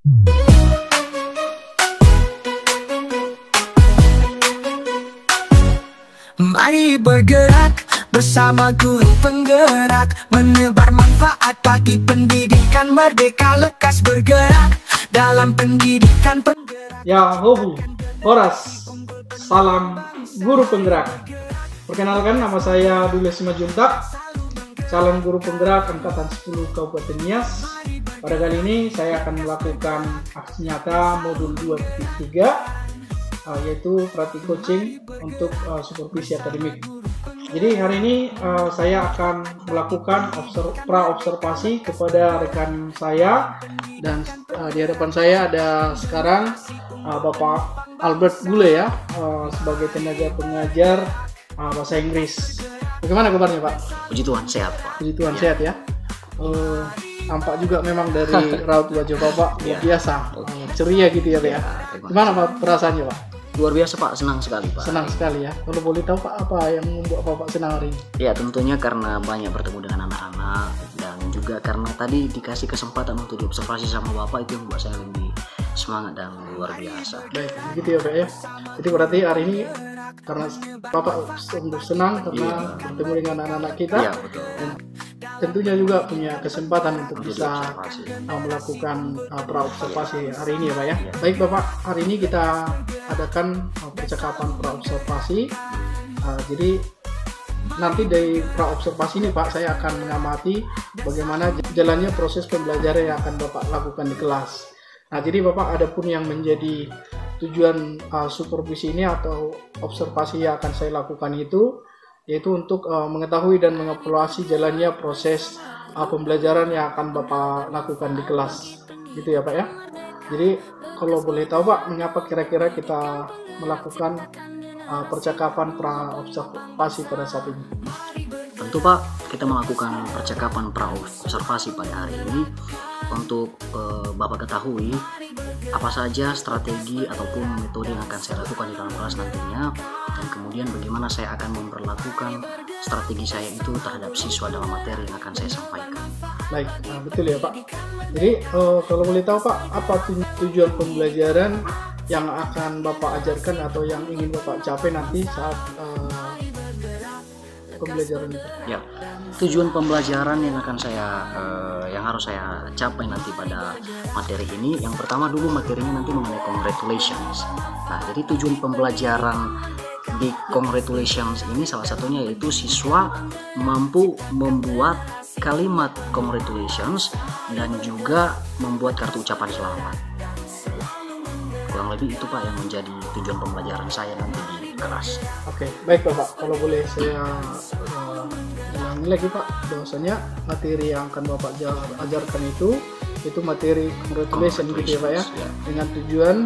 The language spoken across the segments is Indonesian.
Mari bergerak bersama guru penggerak, menebar manfaat bagi pendidikan merdeka, lekas bergerak dalam pendidikan penggerak. Ya hobi, horas, salam guru penggerak. Perkenalkan, nama saya Dule Simajuntak, calon guru penggerak Angkatan 10 Kabupaten Nias. Pada kali ini saya akan melakukan aksi nyata modul 2.3, yaitu praktik coaching untuk supervisi akademik. Jadi hari ini saya akan melakukan pra-observasi kepada rekan saya, dan di hadapan saya ada sekarang Bapak Albert Gule ya, sebagai tenaga pengajar bahasa Inggris. Bagaimana kabarnya Pak? Puji Tuhan sehat Pak. Puji Tuhan sehat ya. Tampak juga memang dari raut wajah Bapak luar biasa, ceria gitu ya Pak ya. Gimana Pak perasaannya Pak? Luar biasa Pak, senang sekali Pak. Senang sekali ya. Kalau boleh tahu Pak, apa yang membuat Bapak senang hari ini? Ya tentunya karena banyak bertemu dengan anak-anak, dan juga karena tadi dikasih kesempatan untuk diobservasi sama Bapak, itu yang membuat saya lebih semangat dan luar biasa. Baik, begitu ya Pak ya. Jadi berarti hari ini karena Bapak senang karena bertemu dengan anak-anak kita, Iya betul. dan tentunya juga punya kesempatan untuk bisa melakukan pra-observasi hari ini ya Pak ya. Baik Bapak, hari ini kita adakan percakapan pra-observasi. Jadi nanti dari pra-observasi ini Pak, saya akan mengamati bagaimana jalannya proses pembelajaran yang akan Bapak lakukan di kelas. Nah, jadi Bapak, ada pun yang menjadi tujuan supervisi ini atau observasi yang akan saya lakukan itu, yaitu untuk mengetahui dan mengevaluasi jalannya proses pembelajaran yang akan Bapak lakukan di kelas. Gitu ya Pak ya. Jadi kalau boleh tahu Pak, mengapa kira-kira kita melakukan percakapan pra-observasi pada saat ini? Tentu Pak, kita melakukan percakapan pra-observasi pada hari ini untuk Bapak ketahui apa saja strategi ataupun metode yang akan saya lakukan di dalam kelas nantinya, dan kemudian bagaimana saya akan memperlakukan strategi saya itu terhadap siswa dalam materi yang akan saya sampaikan. Baik, betul ya Pak. Jadi kalau boleh tahu Pak, apa tujuan pembelajaran yang akan Bapak ajarkan atau yang ingin Bapak capai nanti saat pembelajaran itu? Ya, tujuan pembelajaran yang akan saya yang harus saya capai nanti pada materi ini, yang pertama dulu materinya nanti mengenai congratulations. Nah, jadi tujuan pembelajaran di congratulations ini salah satunya yaitu siswa mampu membuat kalimat congratulations dan juga membuat kartu ucapan selamat. Kurang lebih itu Pak yang menjadi tujuan pembelajaran saya nanti di kelas. Oke, baik Bapak. Kalau boleh saya ulangi lagi Pak, bahwasanya materi yang akan Bapak ajarkan itu materi congratulations gitu ya Pak ya, dengan tujuan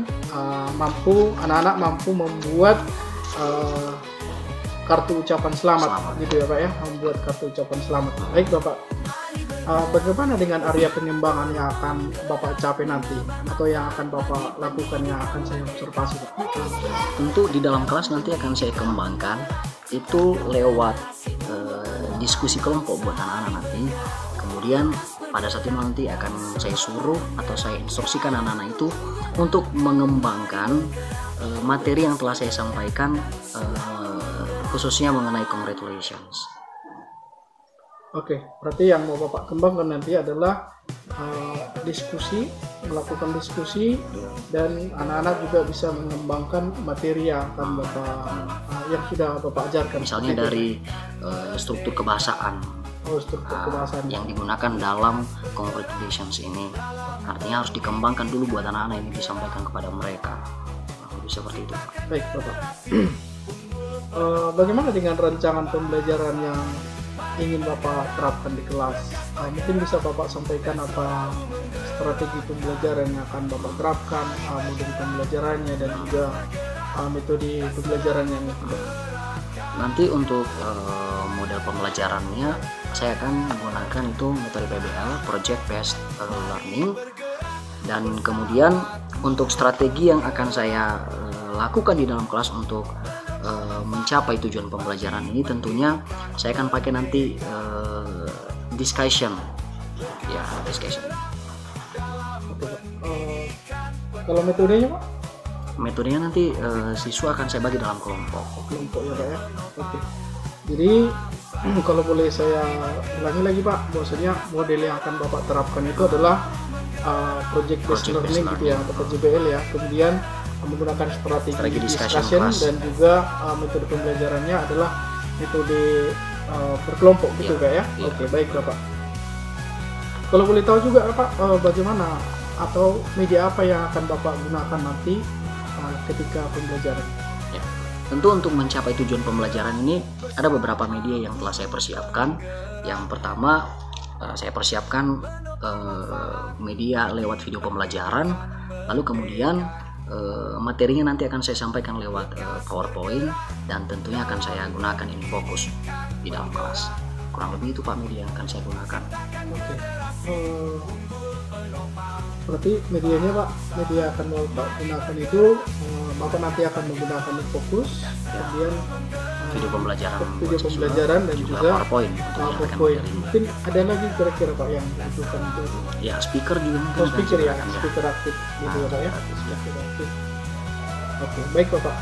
anak-anak mampu membuat kartu ucapan selamat gitu ya Pak ya, membuat kartu ucapan selamat. Baik Bapak, bagaimana dengan area pengembangan yang akan Bapak capai nanti, atau yang akan Bapak lakukan yang akan saya observasi Pak? Tentu di dalam kelas nanti akan saya kembangkan itu lewat diskusi kelompok buat anak-anak nanti. Kemudian pada saat itu nanti akan saya suruh atau saya instruksikan anak-anak itu untuk mengembangkan materi yang telah saya sampaikan, khususnya mengenai congratulations. Oke, berarti yang mau Bapak kembangkan nanti adalah melakukan diskusi, dan anak-anak juga bisa mengembangkan materi yang akan yang sudah Bapak ajarkan. Misalnya dari struktur kebahasaan, yang digunakan dalam congratulations ini, artinya harus dikembangkan dulu buat anak-anak ini disampaikan kepada mereka. Seperti itu. Baik Bapak. Bagaimana dengan rancangan pembelajaran yang ingin Bapak terapkan di kelas? Mungkin bisa Bapak sampaikan apa strategi pembelajaran yang akan Bapak terapkan, model pembelajarannya, dan juga metode pembelajaran yang nanti untuk model pembelajarannya saya akan menggunakan itu metode PBL, Project Based Learning. Dan kemudian untuk strategi yang akan saya lakukan di dalam kelas untuk mencapai tujuan pembelajaran ini, tentunya saya akan pakai nanti discussion. Kalau metodenya Pak? Metodenya nanti siswa akan saya bagi dalam kelompok. Kelompok ya Pak ya. Oke. Jadi kalau boleh saya ulangi lagi Pak, bahwasanya model yang akan Bapak terapkan itu adalah project based learning gitu ya, atau JBL ya. Kemudian menggunakan strategi discussion dan juga metode pembelajarannya adalah metode berkelompok gitu Pak ya. Oke, baik Bapak. Kalau boleh tahu juga Pak, bagaimana atau media apa yang akan Bapak gunakan nanti ketika pembelajaran? Ya, tentu untuk mencapai tujuan pembelajaran ini ada beberapa media yang telah saya persiapkan. Yang pertama, saya persiapkan media lewat video pembelajaran, lalu kemudian materinya nanti akan saya sampaikan lewat PowerPoint, dan tentunya akan saya gunakan InFocus di dalam kelas. Kurang lebih itu Pak media yang akan saya gunakan. Oke. Berarti medianya Pak, media akan Bapak gunakan itu Bapak nanti akan menggunakan InFocus, kemudian video pembelajaran dan juga PowerPoint. Mungkin ada lagi kira-kira Pak yang dibutuhkan itu? Ya, speaker juga mungkin. Speaker ya, speaker aktif gitu ya Pak ya. Speaker aktif. Oke, baik Bapak.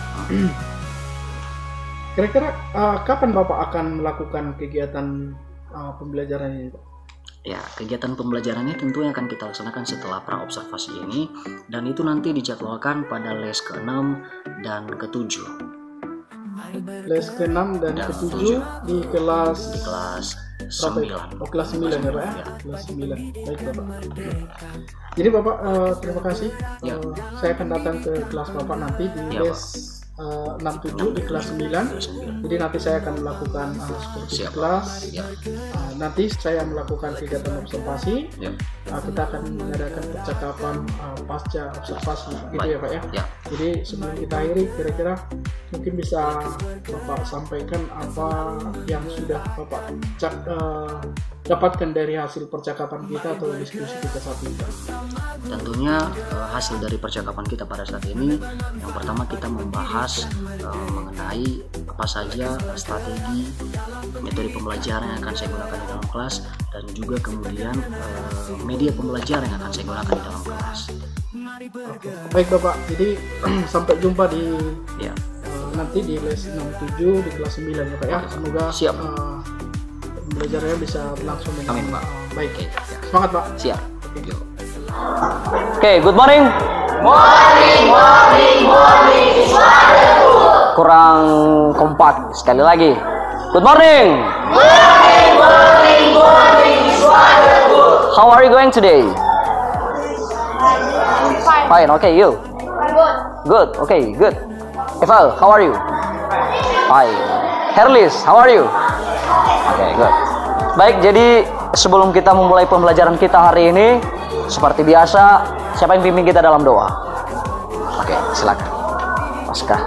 Kira-kira kapan Bapak akan melakukan kegiatan pembelajaran ini Pak? Ya, kegiatan pembelajarannya tentunya akan kita laksanakan setelah praobservasi ini, dan itu nanti dijadwalkan pada les ke-6 dan ke-7. Les ke-6 dan ke-7 di kelas 9. Oh, kelas 9 ya Pak ya? Kelas 9. Baik Bapak. Jadi Bapak terima kasih. Saya akan datang ke kelas Bapak nanti di les 6-7 di kelas 9. Jadi nanti saya akan melakukan seperti kelas. Nanti saya melakukan kegiatan observasi. Kita akan mengadakan percakapan pasca observasi gitu ya Pak ya. Jadi sebelum kita akhiri, kira-kira mungkin bisa Bapak sampaikan apa yang sudah Bapak dapatkan dari hasil percakapan kita atau diskusi kita saat ini. Tentunya hasil dari percakapan kita pada saat ini, yang pertama kita membahas mengenai apa saja strategi metode pembelajaran yang akan saya gunakan di dalam kelas, dan juga kemudian media pembelajaran yang akan saya gunakan di dalam kelas. Oke. Baik Bapak, jadi sampai jumpa di nanti di les 6-7 di kelas 9 ya Pak ya. Semoga pembelajarannya bisa berlangsung dengan baik. Semangat Pak. Siap. Oke, good morning. Morning. Kurang kompak. Sekali lagi. Good morning. Morning. How are you going today? Fine. Okay, you? Good. Okay, good. Eval, how are you? Fine. Herlis, how are you? Okay, good. Baik, jadi sebelum kita memulai pembelajaran kita hari ini, seperti biasa, siapa yang pimpin kita dalam doa? Oke, silakan. Paskah.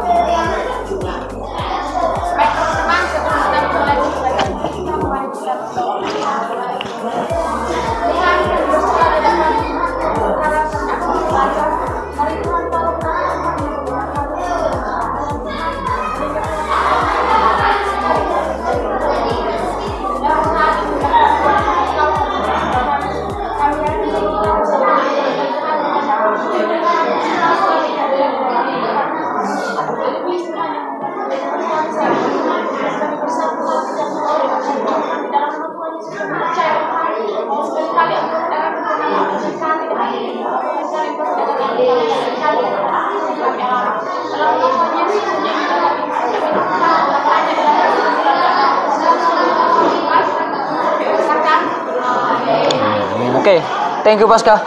Oke, thank you Paskah.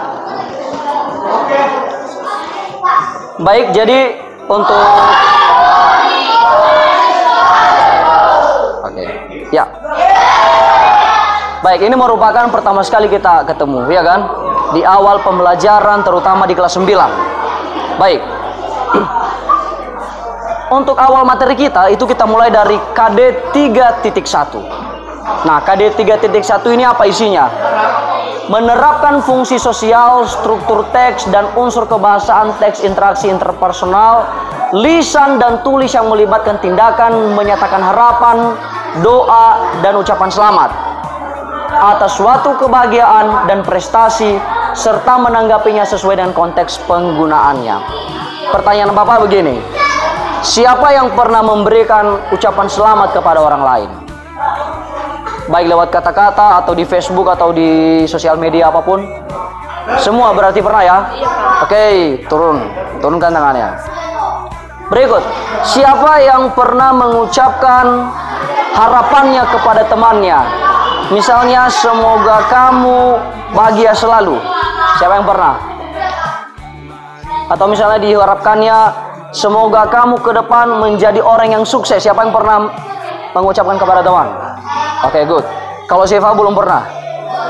Baik, jadi untuk ya. Baik, ini merupakan pertama sekali kita ketemu, ya kan? Di awal pembelajaran, terutama di kelas 9. Baik. Untuk awal materi kita, itu kita mulai dari KD 3.1. Nah, KD 3.1 ini apa isinya? Menerapkan fungsi sosial, struktur teks, dan unsur kebahasaan teks interaksi interpersonal, lisan dan tulis yang melibatkan tindakan, menyatakan harapan, doa, dan ucapan selamat atas suatu kebahagiaan dan prestasi serta menanggapinya sesuai dengan konteks penggunaannya. Pertanyaan Bapak begini, siapa yang pernah memberikan ucapan selamat kepada orang lain? Baik lewat kata-kata atau di Facebook atau di sosial media apapun? Semua berarti pernah ya? Oke, turunkan tangannya. Berikut, siapa yang pernah mengucapkan harapannya kepada temannya? Misalnya, semoga kamu bahagia selalu. Siapa yang pernah? Atau misalnya diharapkannya, semoga kamu ke depan menjadi orang yang sukses. Siapa yang pernah mengucapkan kepada teman? Oke, good. Kalau Siva belum pernah?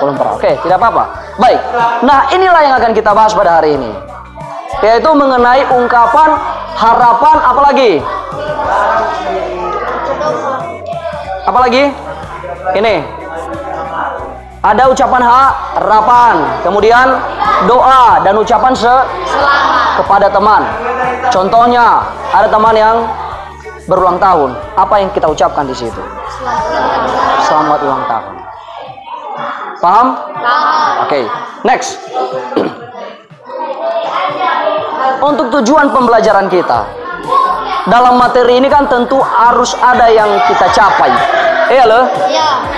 Belum pernah. Oke, tidak apa-apa. Baik. Nah, inilah yang akan kita bahas pada hari ini. Yaitu mengenai ungkapan harapan, apalagi? Apalagi? Ini. Ada ucapan harapan, kemudian doa dan ucapan kepada teman. Contohnya, ada teman yang berulang tahun. Apa yang kita ucapkan di situ? Selamat ulang tahun. Paham? Oke, next. Untuk tujuan pembelajaran kita, dalam materi ini kan tentu harus ada yang kita capai. Iya loh?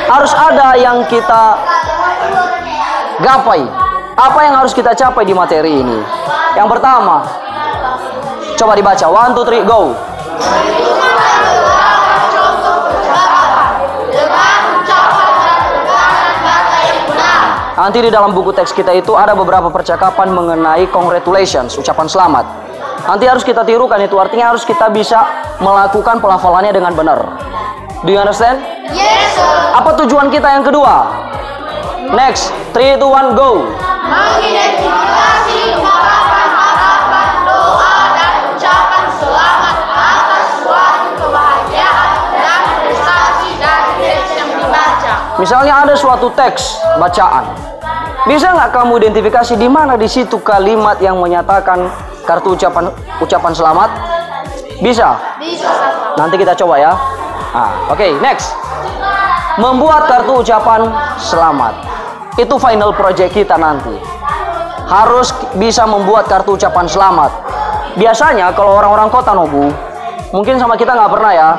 Harus ada yang kita gapai. Apa yang harus kita capai di materi ini? Yang pertama, coba dibaca. 1, 2, 3, go. Nanti di dalam buku teks kita itu ada beberapa percakapan mengenai congratulations, ucapan selamat. Nanti harus kita tirukan, itu artinya harus kita bisa melakukan pelafalannya dengan benar. Do you understand? Yes, sir. Apa tujuan kita yang kedua? Next, 3, 2, 1, go. Mengidentifikasi harapan-harapan, doa, dan ucapan selamat atas suatu kebahagiaan dan prestasi dari teks yang dibaca. Misalnya ada suatu teks bacaan. Bisa nggak kamu identifikasi di mana di situ kalimat yang menyatakan kartu ucapan selamat? Bisa? Bisa, Sir. Nanti kita coba ya. Oke, next. Membuat kartu ucapan selamat. Itu final project kita nanti. Harus bisa membuat kartu ucapan selamat. Biasanya kalau orang-orang kota, Nobu, mungkin sama kita nggak pernah ya.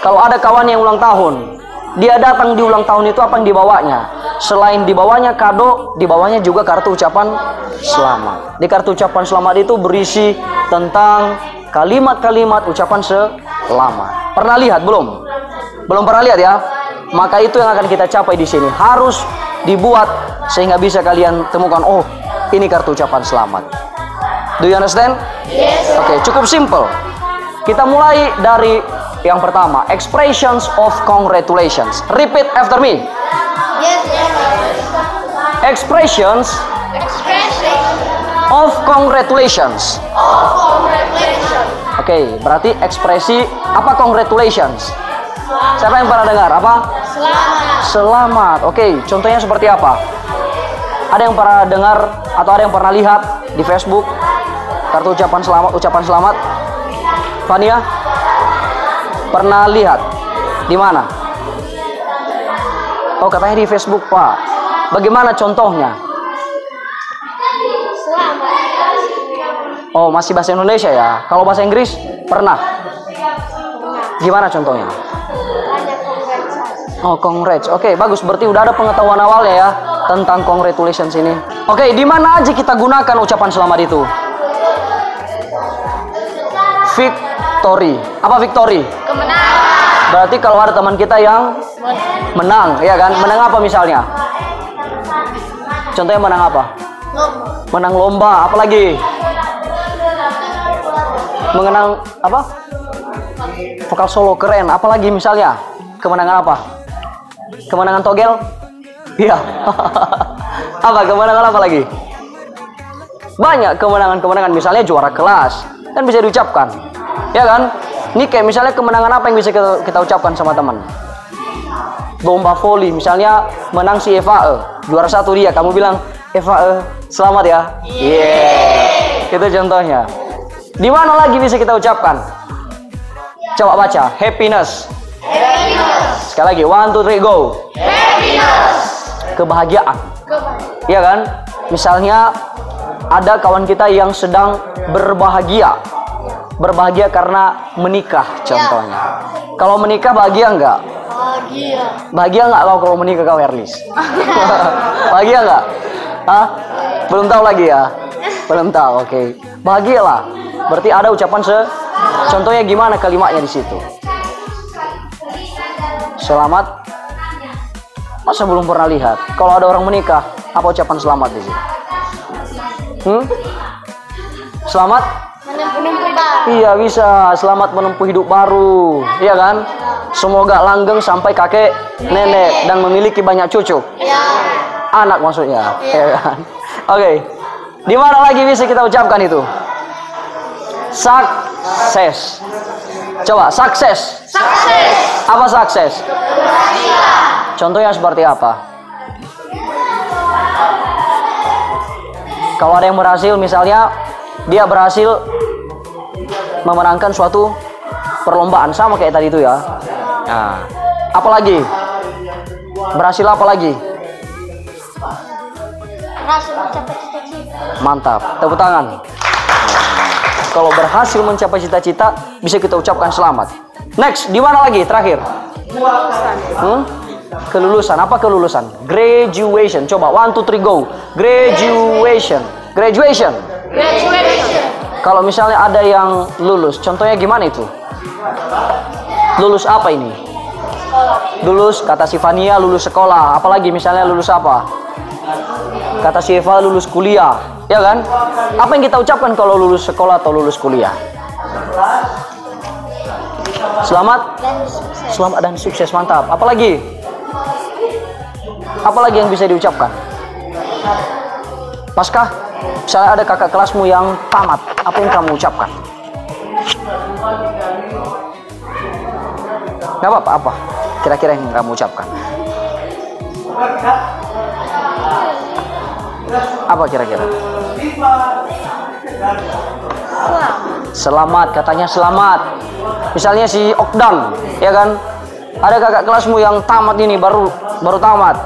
Kalau ada kawan yang ulang tahun, dia datang di ulang tahun itu apa yang dibawanya? Selain dibawanya kado, dibawanya juga kartu ucapan selamat. Di kartu ucapan selamat itu berisi tentang kalimat-kalimat ucapan selamat. Pernah lihat belum? Belum pernah lihat ya? Maka itu yang akan kita capai di sini. Harus dibuat sehingga bisa kalian temukan, oh, ini kartu ucapan selamat. Do you understand? Yes. Oke, cukup simple. Kita mulai dari yang pertama, expressions of congratulations. Repeat after me. Yes, yes. Expressions Expression of congratulations. of congratulations. Oke, berarti ekspresi apa congratulations? Siapa yang pernah dengar? Apa? Selamat. Selamat. Oke, contohnya seperti apa? Ada yang pernah dengar atau ada yang pernah lihat di Facebook kartu ucapan selamat? Fania? Pernah lihat? Di mana? Oh, katanya di Facebook, Pak. Bagaimana contohnya? Selamat. Oh, masih bahasa Indonesia ya? Kalau bahasa Inggris? Pernah? Gimana contohnya? Banyak congratulations. Oh, congrats. Oke, bagus. Berarti udah ada pengetahuan awalnya ya tentang congratulations ini. Oke, di mana aja kita gunakan ucapan selamat itu? Victory. Apa victory? Kemenangan. Berarti kalau ada teman kita yang menang, ya kan? Menang apa misalnya? Contohnya menang apa? Menang lomba. Apalagi? Mengenang apa? Vokal solo keren. Apalagi misalnya? Kemenangan apa? Kemenangan togel? Iya. Apa? Kemenangan apa lagi? Banyak kemenangan-kemenangan. Misalnya juara kelas. Kan bisa diucapkan. Ya kan? Ini kayak misalnya kemenangan apa yang bisa kita ucapkan sama teman? Lomba voli. Misalnya menang si Eva. Juara 1 dia. Kamu bilang, Eva, selamat ya. Yeah. Itu contohnya. Di mana lagi bisa kita ucapkan? Coba baca. Happiness. Happiness. Sekali lagi. 1, 2, 3, go. Happiness. Kebahagiaan. Iya kan? misalnya ada kawan kita yang sedang berbahagia. Berbahagia karena menikah contohnya. Kalau menikah bahagia nggak? Bahagia. Bahagia nggak kalau menikah kau, Herlis? Bahagia nggak? Hah? Belum tahu lagi ya? Belum tahu, oke. Bahagialah. Berarti ada ucapan contohnya gimana kalimatnya di situ? Selamat. Masa belum pernah lihat? Kalau ada orang menikah, apa ucapan selamat di situ? Selamat? Menempuh baru. Iya bisa, selamat menempuh hidup baru, iya kan? Semoga langgeng sampai kakek nenek dan memiliki banyak cucu. Ya. Anak maksudnya, ya kan? Oke. Di mana lagi bisa kita ucapkan itu? Sukses. Coba sukses. Sukses. Apa sukses? Contohnya seperti apa? Kalau ada yang berhasil, misalnya dia berhasil memenangkan suatu perlombaan, sama kayak tadi itu ya. Nah, apalagi? Berhasil apa lagi? Berhasil mencapai cita-cita. Mantap, tepuk tangan. Kalau berhasil mencapai cita-cita, bisa kita ucapkan selamat. Next, di mana lagi? Terakhir. Kelulusan. Apa kelulusan? Graduation. Coba 1, 2, 3 go. Graduation. Graduation. Graduation. Kalau misalnya ada yang lulus, contohnya gimana itu? Lulus apa ini? Lulus, kata Sivania lulus sekolah. Apalagi misalnya lulus apa? Kata Siva lulus kuliah, ya kan? Apa yang kita ucapkan kalau lulus sekolah atau lulus kuliah? Selamat, Dan sukses. selamat dan sukses, mantap. Apalagi? Apalagi yang bisa diucapkan? Paskah, misalnya ada kakak kelasmu yang tamat, apa yang kamu ucapkan? Gak apa-apa, apa? Kira-kira yang kamu ucapkan? Apa kira-kira? Selamat, katanya selamat. Misalnya si Okdan, ya kan? Ada kakak kelasmu yang tamat ini, baru tamat.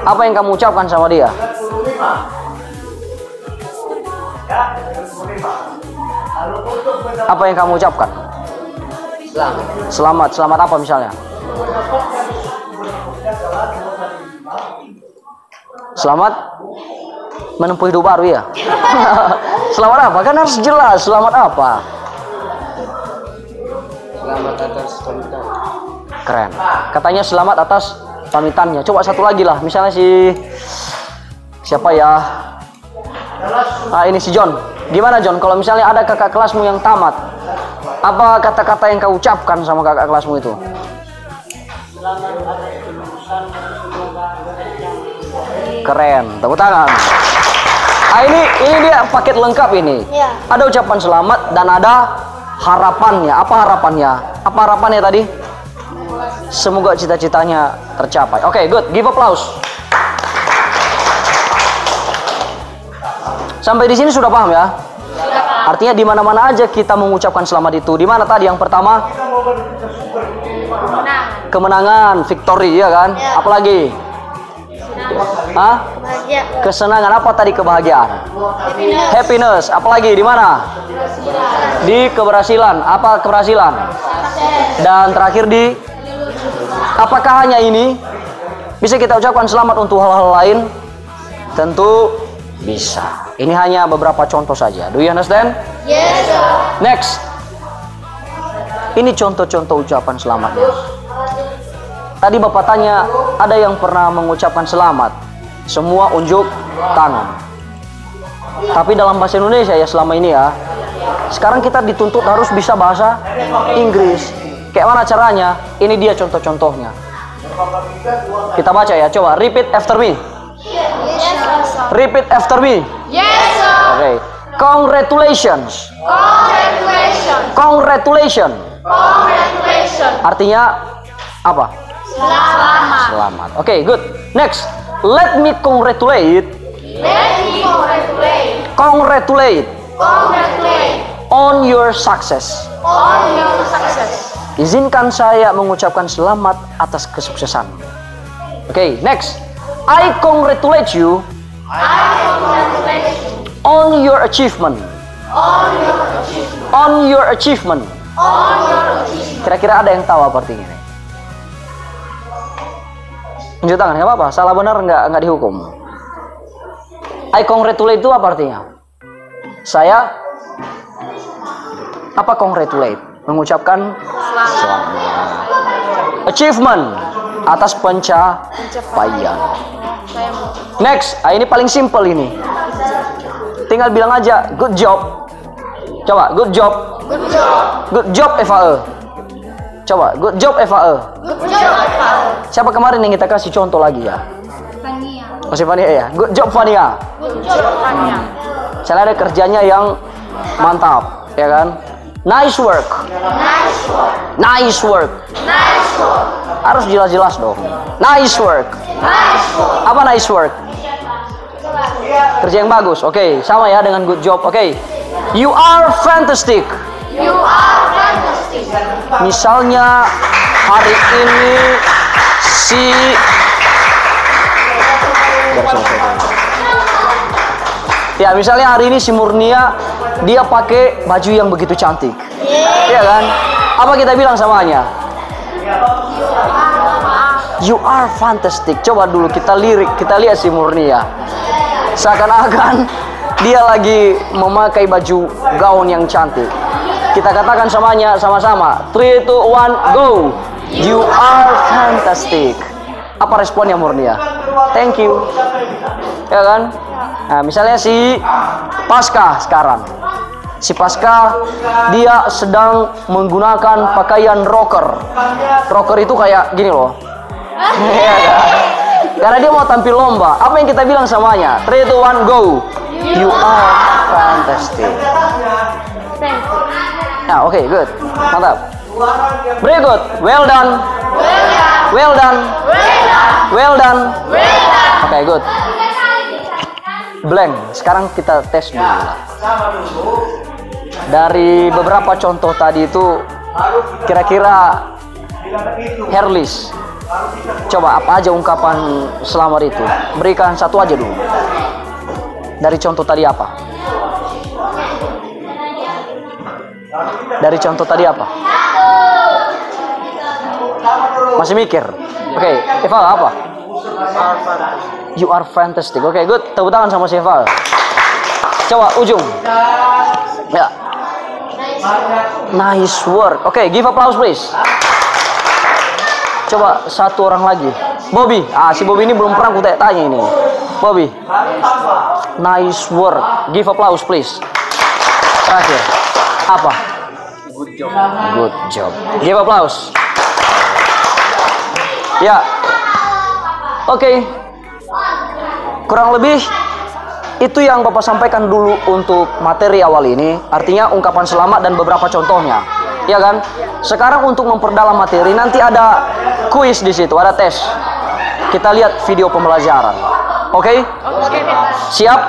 Apa yang kamu ucapkan sama dia? Apa yang kamu ucapkan? Selamat. Selamat apa misalnya? Selamat menempuh hidup baru ya. Selamat apa? Kan harus jelas. Selamat apa? Selamat atas pamitan. Keren. Katanya selamat atas pamitannya. Coba satu lagi lah. Misalnya siapa ya? Ini si John. Gimana John? Kalau misalnya ada kakak kelasmu yang tamat, apa kata-kata yang kau ucapkan sama kakak kelasmu itu? Keren. Tepuk tangan. Ini dia paket lengkap ini. Ya. Ada ucapan selamat dan ada harapannya. Apa harapannya? Apa harapannya tadi? Semoga cita-citanya tercapai. Oke, good. Give applause. Sampai di sini sudah paham ya? Artinya di mana-mana aja kita mengucapkan selamat itu. Di mana tadi yang pertama? Kemenangan, victory, ya kan? Ya. Apalagi? Hah? Bahagia. Kesenangan. Apa tadi kebahagiaan? Happiness. Apalagi di mana? Di keberhasilan. Apa keberhasilan? Dan terakhir di apakah hanya ini? Bisa kita ucapkan selamat untuk hal-hal lain? Tentu bisa. Ini hanya beberapa contoh saja. Do you understand? Yes, sir. Next. Ini contoh-contoh ucapan selamatnya. Tadi Bapak tanya, ada yang pernah mengucapkan selamat? Semua unjuk tangan. Tapi dalam bahasa Indonesia ya selama ini ya. Sekarang kita dituntut harus bisa bahasa Inggris. Kayak mana caranya? Ini dia contoh-contohnya. Kita baca ya, coba repeat after me. Yes, sir. Repeat after me. Yes, sir. Oke. Congratulations. Congratulations. Congratulations. Congratulations. Artinya apa? Selamat. Selamat. Oke, good. Next. Let me congratulate. Let me congratulate. Congratulate Congratulate on your success. on your success. Izinkan saya mengucapkan selamat atas kesuksesan. Oke, next. I congratulate you congratulate you on your achievement. On your achievement. Kira-kira ada yang tahu apa artinya ini? Tunjuk tangan, nggak apa-apa. Salah benar nggak dihukum. I congratulate itu apa artinya? Saya apa congratulate? Mengucapkan selamat. Achievement atas pencapaian. Next, ini paling simple ini. Tinggal bilang aja good job. Coba good job. Good job Eva. Coba good job Eva. Siapa kemarin yang kita kasih contoh lagi ya? Fania. Oh, si Fania ya. Good job Fania. Misalnya ada kerjanya yang mantap, ya kan? Nice work. Nice work. Harus jelas-jelas dong. Nice work. Apa nice work? Kerja yang bagus. Oke, sama ya dengan good job. Oke. You are fantastic. Misalnya hari ini si ya, misalnya hari ini si Murnia dia pakai baju yang begitu cantik. Iya kan? Apa kita bilang samanya? You are fantastic. Coba dulu kita lihat si Murnia. Seakan-akan dia lagi memakai baju gaun yang cantik. Kita katakan samanya sama-sama. 3, 2, 1, go. You are fantastic. Apa responnya Murnia? Thank you. Ya kan? Nah, misalnya si Pasca sekarang. Si Pasca dia sedang menggunakan pakaian rocker. Rocker itu kayak gini loh. Ya kan? Karena dia mau tampil lomba. Apa yang kita bilang samanya? 3, 2, 1, go. You are fantastic. Nah, oke, good. Mantap. Very good. Well done. Well done. Well done. Oke, good. Blank. Sekarang kita tes dulu. Dari beberapa contoh tadi itu, kira-kira Herlis, coba apa aja ungkapan selamat itu? Berikan satu aja dulu. Dari contoh tadi apa? Dari contoh tadi apa? Masih mikir? Oke, Eva apa? You are fantastic. Oke, good. Tepuk tangan sama si Eva. Coba ujung. Ya. Nice work. Oke, give applause please. Coba satu orang lagi. Bobby. Si Bobby ini belum pernah aku tanya ini. Bobby. Nice work. Give applause please. Terakhir. Apa? Good job. Good job. Give applause. Ya. Oke. Kurang lebih itu yang Bapak sampaikan dulu untuk materi awal ini. Artinya ungkapan selamat dan beberapa contohnya. Ya kan? Sekarang untuk memperdalam materi nanti ada kuis di situ, ada tes. Kita lihat video pembelajaran. Oke? Siap?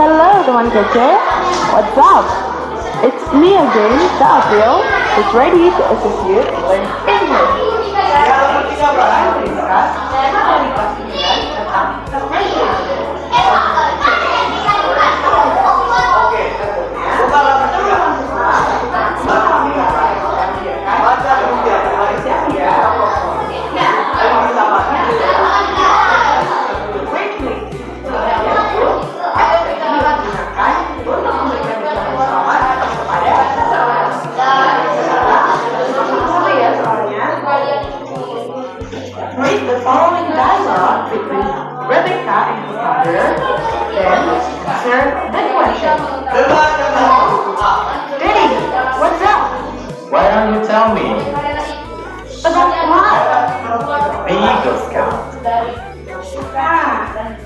Hello teman kece, what's up? It's me again, Gabriel, who's ready to assist you to learn English. Read the following dialogue between Rebecca and her mother, then answer the question. Daddy, what's up? Why don't you tell me? About what? The Eagle Scout.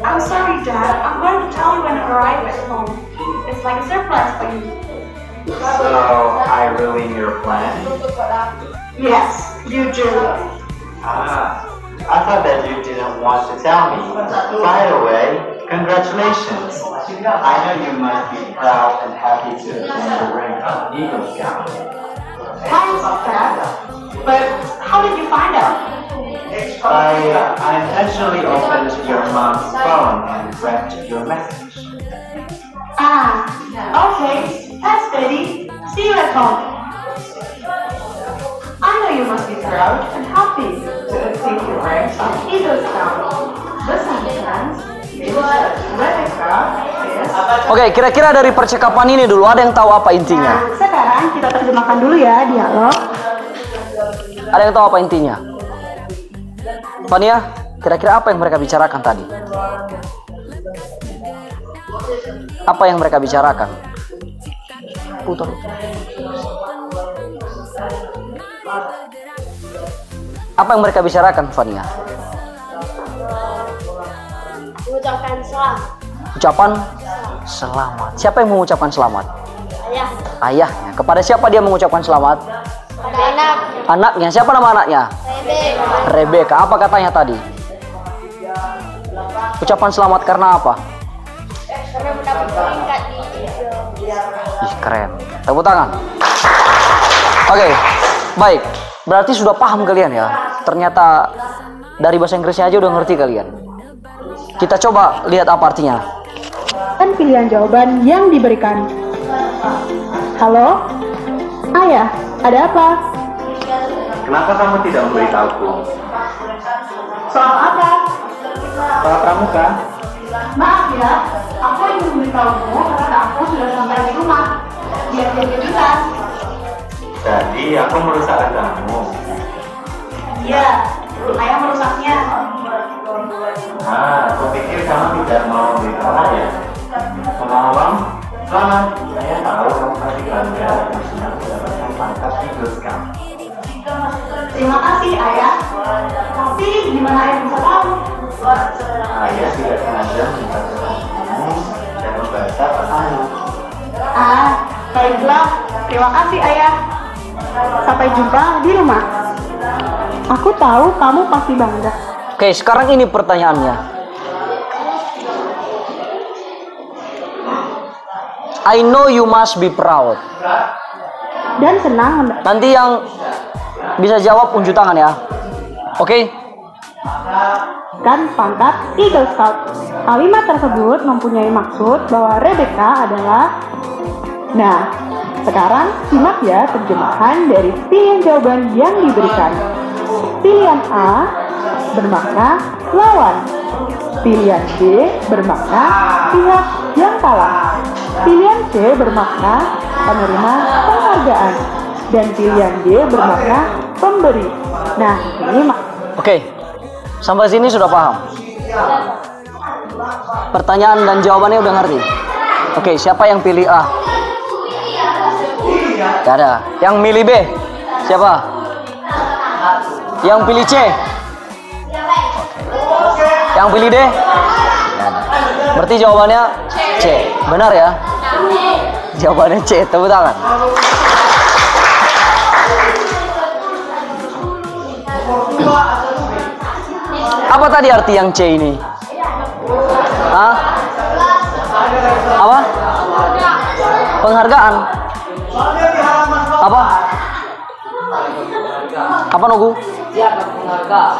I'm sorry, Dad. I'm going to tell you when I arrive at home. It's like a surprise for you. So, I really your plan? Yes, you do. I thought that you didn't want to tell me. By the way, congratulations. I know you must be proud and happy to attend the rank of Eagle Scout. Thanks, Pat. But how did you find out? I intentionally opened your mom's phone and read your message. Ah, okay. Thanks, Daddy. See you at home. I know you must be proud and happy to achieve your rank of Eagle Scout. The sentence means that Rebecca is... Oke, kira-kira dari percakapan ini dulu ada yang tahu apa intinya? Nah, sekarang kita terjemahkan dulu ya dialog. Ada yang tahu apa intinya? Fania, kira-kira apa yang mereka bicarakan tadi? Apa yang mereka bicarakan? Putar. Apa yang mereka bicarakan, Fania? Mengucapkan selamat. Ucapan selamat. Siapa yang mengucapkan selamat? Ayah. Ayahnya. Kepada siapa dia mengucapkan selamat? Pada anak. Anaknya. Siapa nama anaknya? Rebecca. Apa katanya tadi? Ucapan selamat karena apa? Karena mendapat peringkat di Ih, keren. Tepuk tangan. Oke, baik. Berarti sudah paham kalian ya. Ternyata dari bahasa Inggrisnya aja udah ngerti kalian. Kita coba lihat apa artinya. Dan pilihan jawaban yang diberikan. Halo? Ayah, ada apa? Kenapa kamu tidak memberitahuku? Soal apa? Soal pramuka? Maaf ya, aku ingin memberitahumu karena aku sudah sampai di rumah. Biar dia bilang. Jadi aku merusakkan kamu. Iya, ayah merusaknya. Ah, aku pikir kamu tidak mau memberitahu ya. Ngomong-ngomong, selamat. Saya tahu kamu pasti bangga dan senang mendapatkan pangkat Eagle Scout. Terima kasih ayah. Tapi gimana ayah bisa tahu? Ayah tidak sengaja memberitahu kamu dan membaca pesanmu. Ah, baiklah. Terima kasih ayah. Sampai jumpa di rumah. Aku tahu kamu pasti bangga. Oke, sekarang ini pertanyaannya. I know you must be proud. Dan senang Nanti yang bisa jawab unjuk tangan ya. Oke? dan pangkat Eagle Scout. Kalimat tersebut mempunyai maksud bahwa Rebecca adalah... Nah, sekarang simak ya terjemahan dari pilihan jawaban yang diberikan. Pilihan A bermakna lawan. Pilihan B bermakna pihak yang kalah. Pilihan C bermakna penerima penghargaan. Dan pilihan D bermakna pemberi. Nah, ini Oke. Sampai sini sudah paham? Pertanyaan dan jawabannya udah ngerti? Oke, siapa yang pilih A? Gak ada. Yang milih B? Siapa? Yang pilih C? Yang pilih D? Gak ada. Berarti jawabannya C. Benar ya? Jawabannya C. Tepuk tangan. Apa tadi arti yang C ini? Hah? Apa? Penghargaan. Apa? Apa Nugu?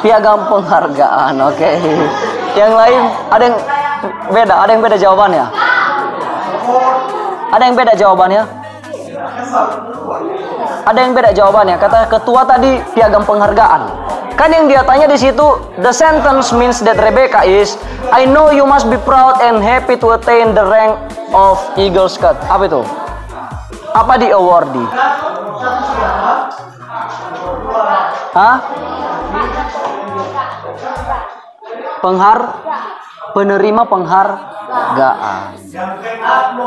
Piagam penghargaan. Oke. Yang lain ada yang beda? Ada yang beda jawabannya? Ada yang beda jawabannya? Ada yang beda jawabannya. Kata ketua tadi piagam penghargaan. Kan yang dia tanya di situ, the sentence means that Rebecca is, I know you must be proud and happy to attain the rank of Eagle Scout. Apa itu? Apa di awardee? Hah? Penerima penghargaan.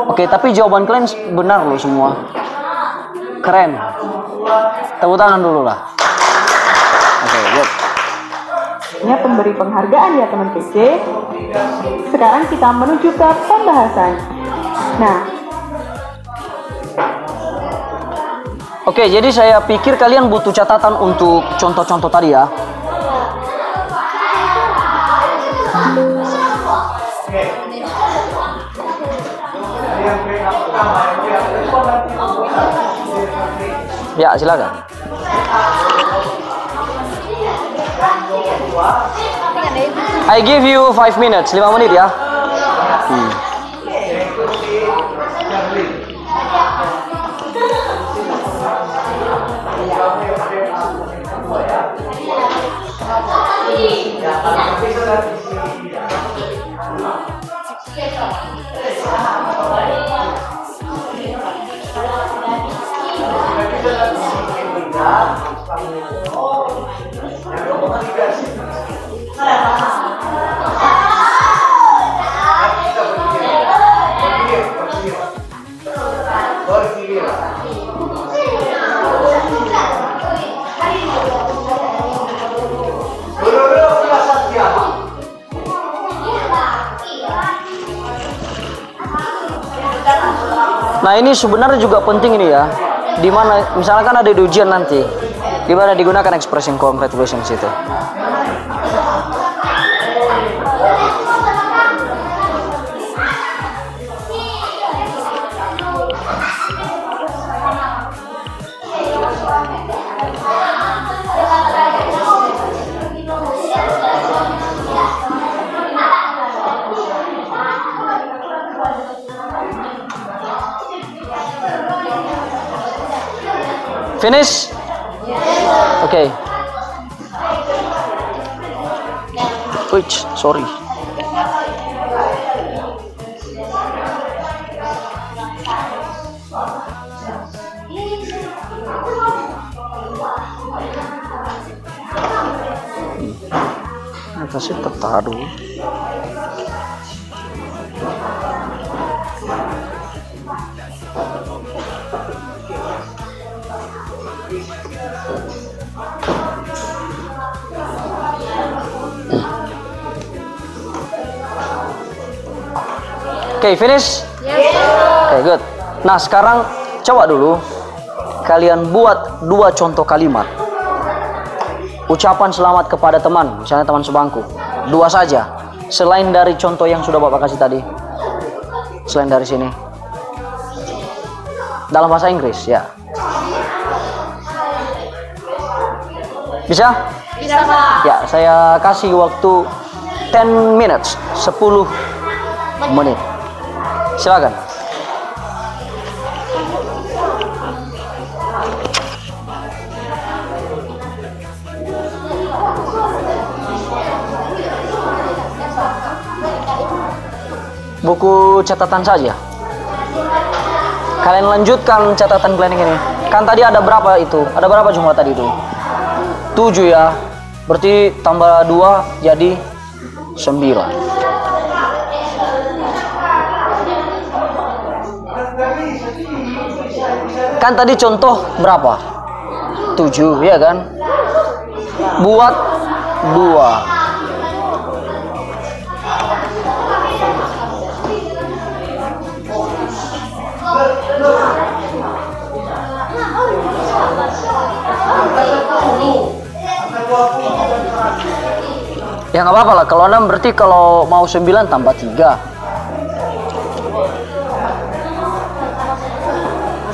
Oke, tapi jawaban kalian benar loh semua. Keren. Tepuk tangan dulu lah. Oke, good. Ini pemberi penghargaan ya teman kece. Sekarang kita menuju ke pembahasan. Nah, Oke, jadi saya pikir kalian butuh catatan untuk contoh-contoh tadi ya. Ya, silakan. I give you 5 minutes, 5 menit ya. Nah ini sebenarnya juga penting ini ya, dimana misalkan ada di ujian nanti, dimana digunakan expression congratulations itu. Finish? Okay. Which? Sorry. Atasnya tertaruh. Oke, finish? Oke, good. Nah, sekarang coba dulu kalian buat 2 contoh kalimat. Ucapan selamat kepada teman, misalnya teman sebangku. 2 saja, selain dari contoh yang sudah Bapak kasih tadi. Selain dari sini. Dalam bahasa Inggris, ya. Bisa? Bisa, Pak. Ya, saya kasih waktu 10 minutes, 10 menit. Silakan. Buku catatan saja. Kalian lanjutkan catatan planning ini. Kan tadi ada berapa itu? Ada berapa jumlah tadi itu? 7 ya. Berarti tambah 2 jadi 9. Kan tadi contoh berapa? 7 ya kan? Buat 2. Ya nggak apa-apa lah, kalau 6 berarti kalau mau 9 tambah 3.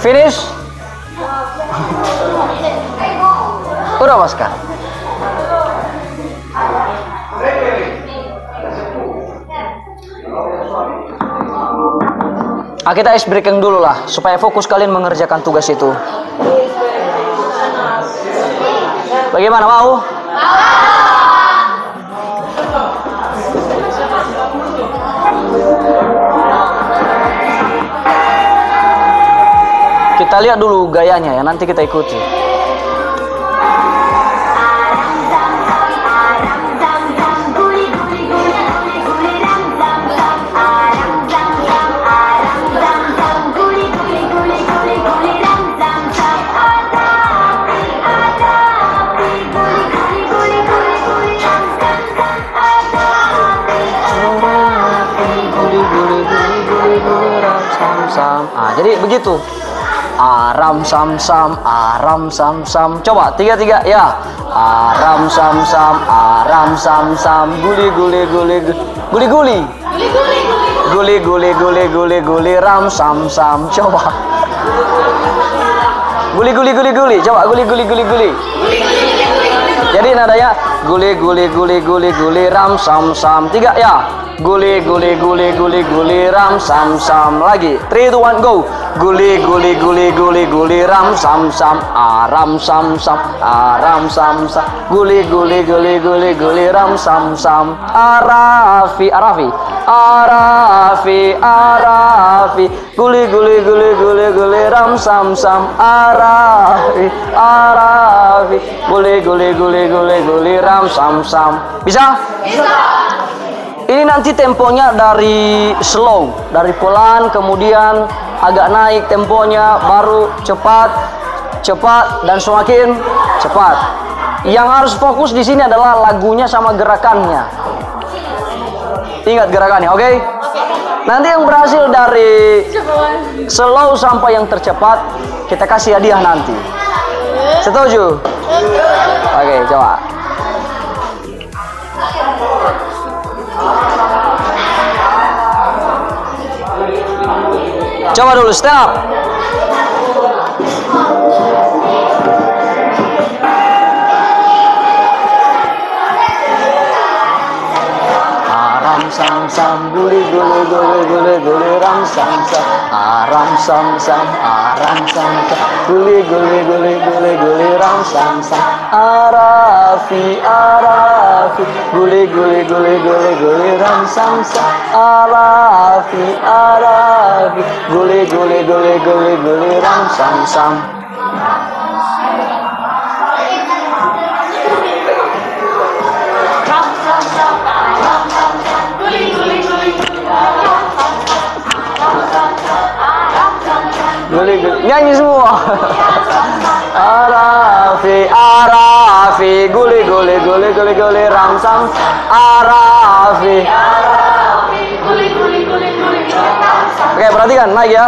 Finish? Udah Mas Kak? Kita ice breaking dulu lah, supaya fokus kalian mengerjakan tugas itu. Bagaimana, mau? Kita lihat dulu gayanya ya, nanti kita ikuti. Jadi begitu. Aram sam sam, aram sam sam. Coba 3-3 ya. Aram sam sam, aram sam sam. Guli guli guli guli guli. Guli guli guli guli guli ram sam sam. Coba. Guli guli guli guli. Coba guli guli guli guli. Jadi nadanya guli guli guli guli guli ram sam sam. 3 ya. Guli guli guli guli guli ram sam sam. Lagi. 3 2 1 go. Guli guli guli guli guli ram sam sam. Aram sam sam. Aram sam sam. Guli guli guli guli guli ram sam sam. Arafi arafi. Arafi arafi. Guli guli guli guli guli ram sam sam. Arafi arafi. Guli guli guli guli guli ram sam sam. Bisa? Bisa. Ini nanti temponya dari slow, dari pelan, kemudian agak naik temponya, baru cepat, cepat, dan semakin cepat. Yang harus fokus di sini adalah lagunya sama gerakannya. Ingat gerakannya, oke? Nanti yang berhasil dari slow sampai yang tercepat, kita kasih hadiah nanti. Setuju? Oke, coba. Coba dulu, stop. Aram sam sam guli guli guli guli guli ram sam sam. Aram sam sam aram sam sam guli guli guli guli guli ram sam sam. Arafi arafi guli guli guli guli guli ram sam sam. Arafi arafi guli guli guli guli guli ram sam sam. Nyanyi semua. Arafi arafi guli guli guli guli guli ram sam. Arafi arafi guli guli guli guli ram sam. Oke, perhatikan naik ya.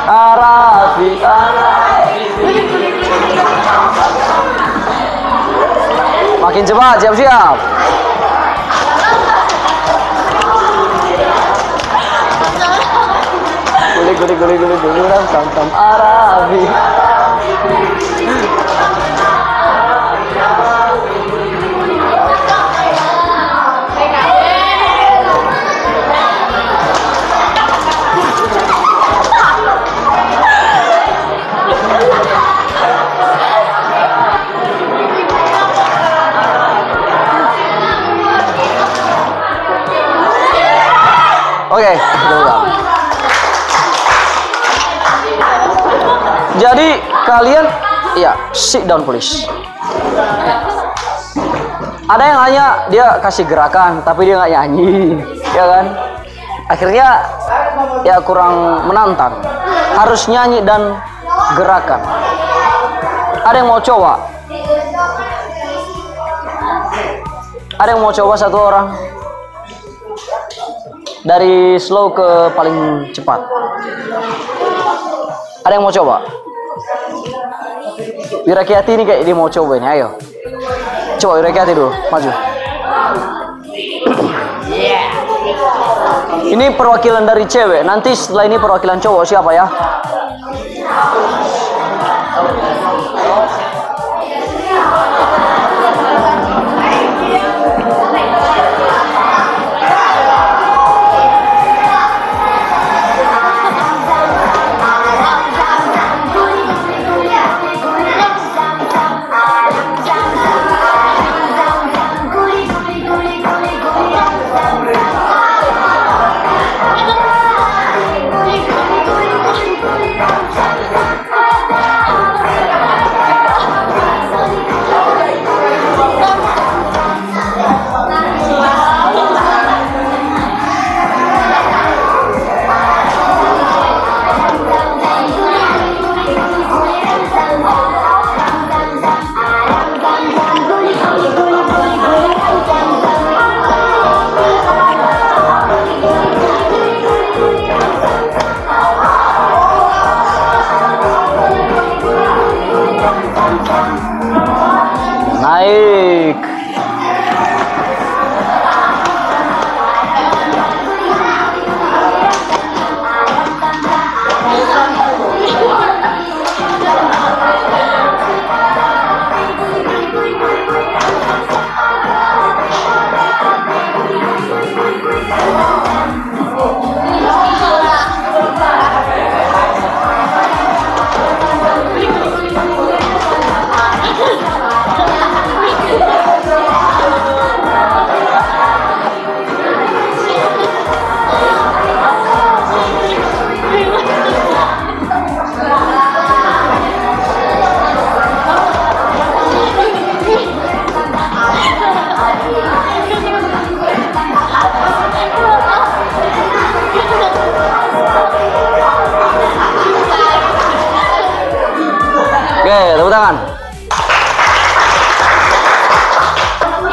Arafi arafi. Makin cepat, siap-siap. Guli guli guli guli guli ram sam sam arafi. Oke, jadi kalian, ya, sit down please. Ada yang hanya dia kasih gerakan, tapi dia nggak nyanyi, ya kan? Akhirnya, ya kurang menantang. Harus nyanyi dan gerakan. Ada yang mau coba? Ada yang mau coba satu orang? Dari slow ke paling cepat. Ada yang mau coba? Wirakiati ini kayak dia mau coba ini, ayo. Coba Wirakiati dulu, maju. Ini perwakilan dari cewek. Nanti setelah ini perwakilan cowok siapa ya?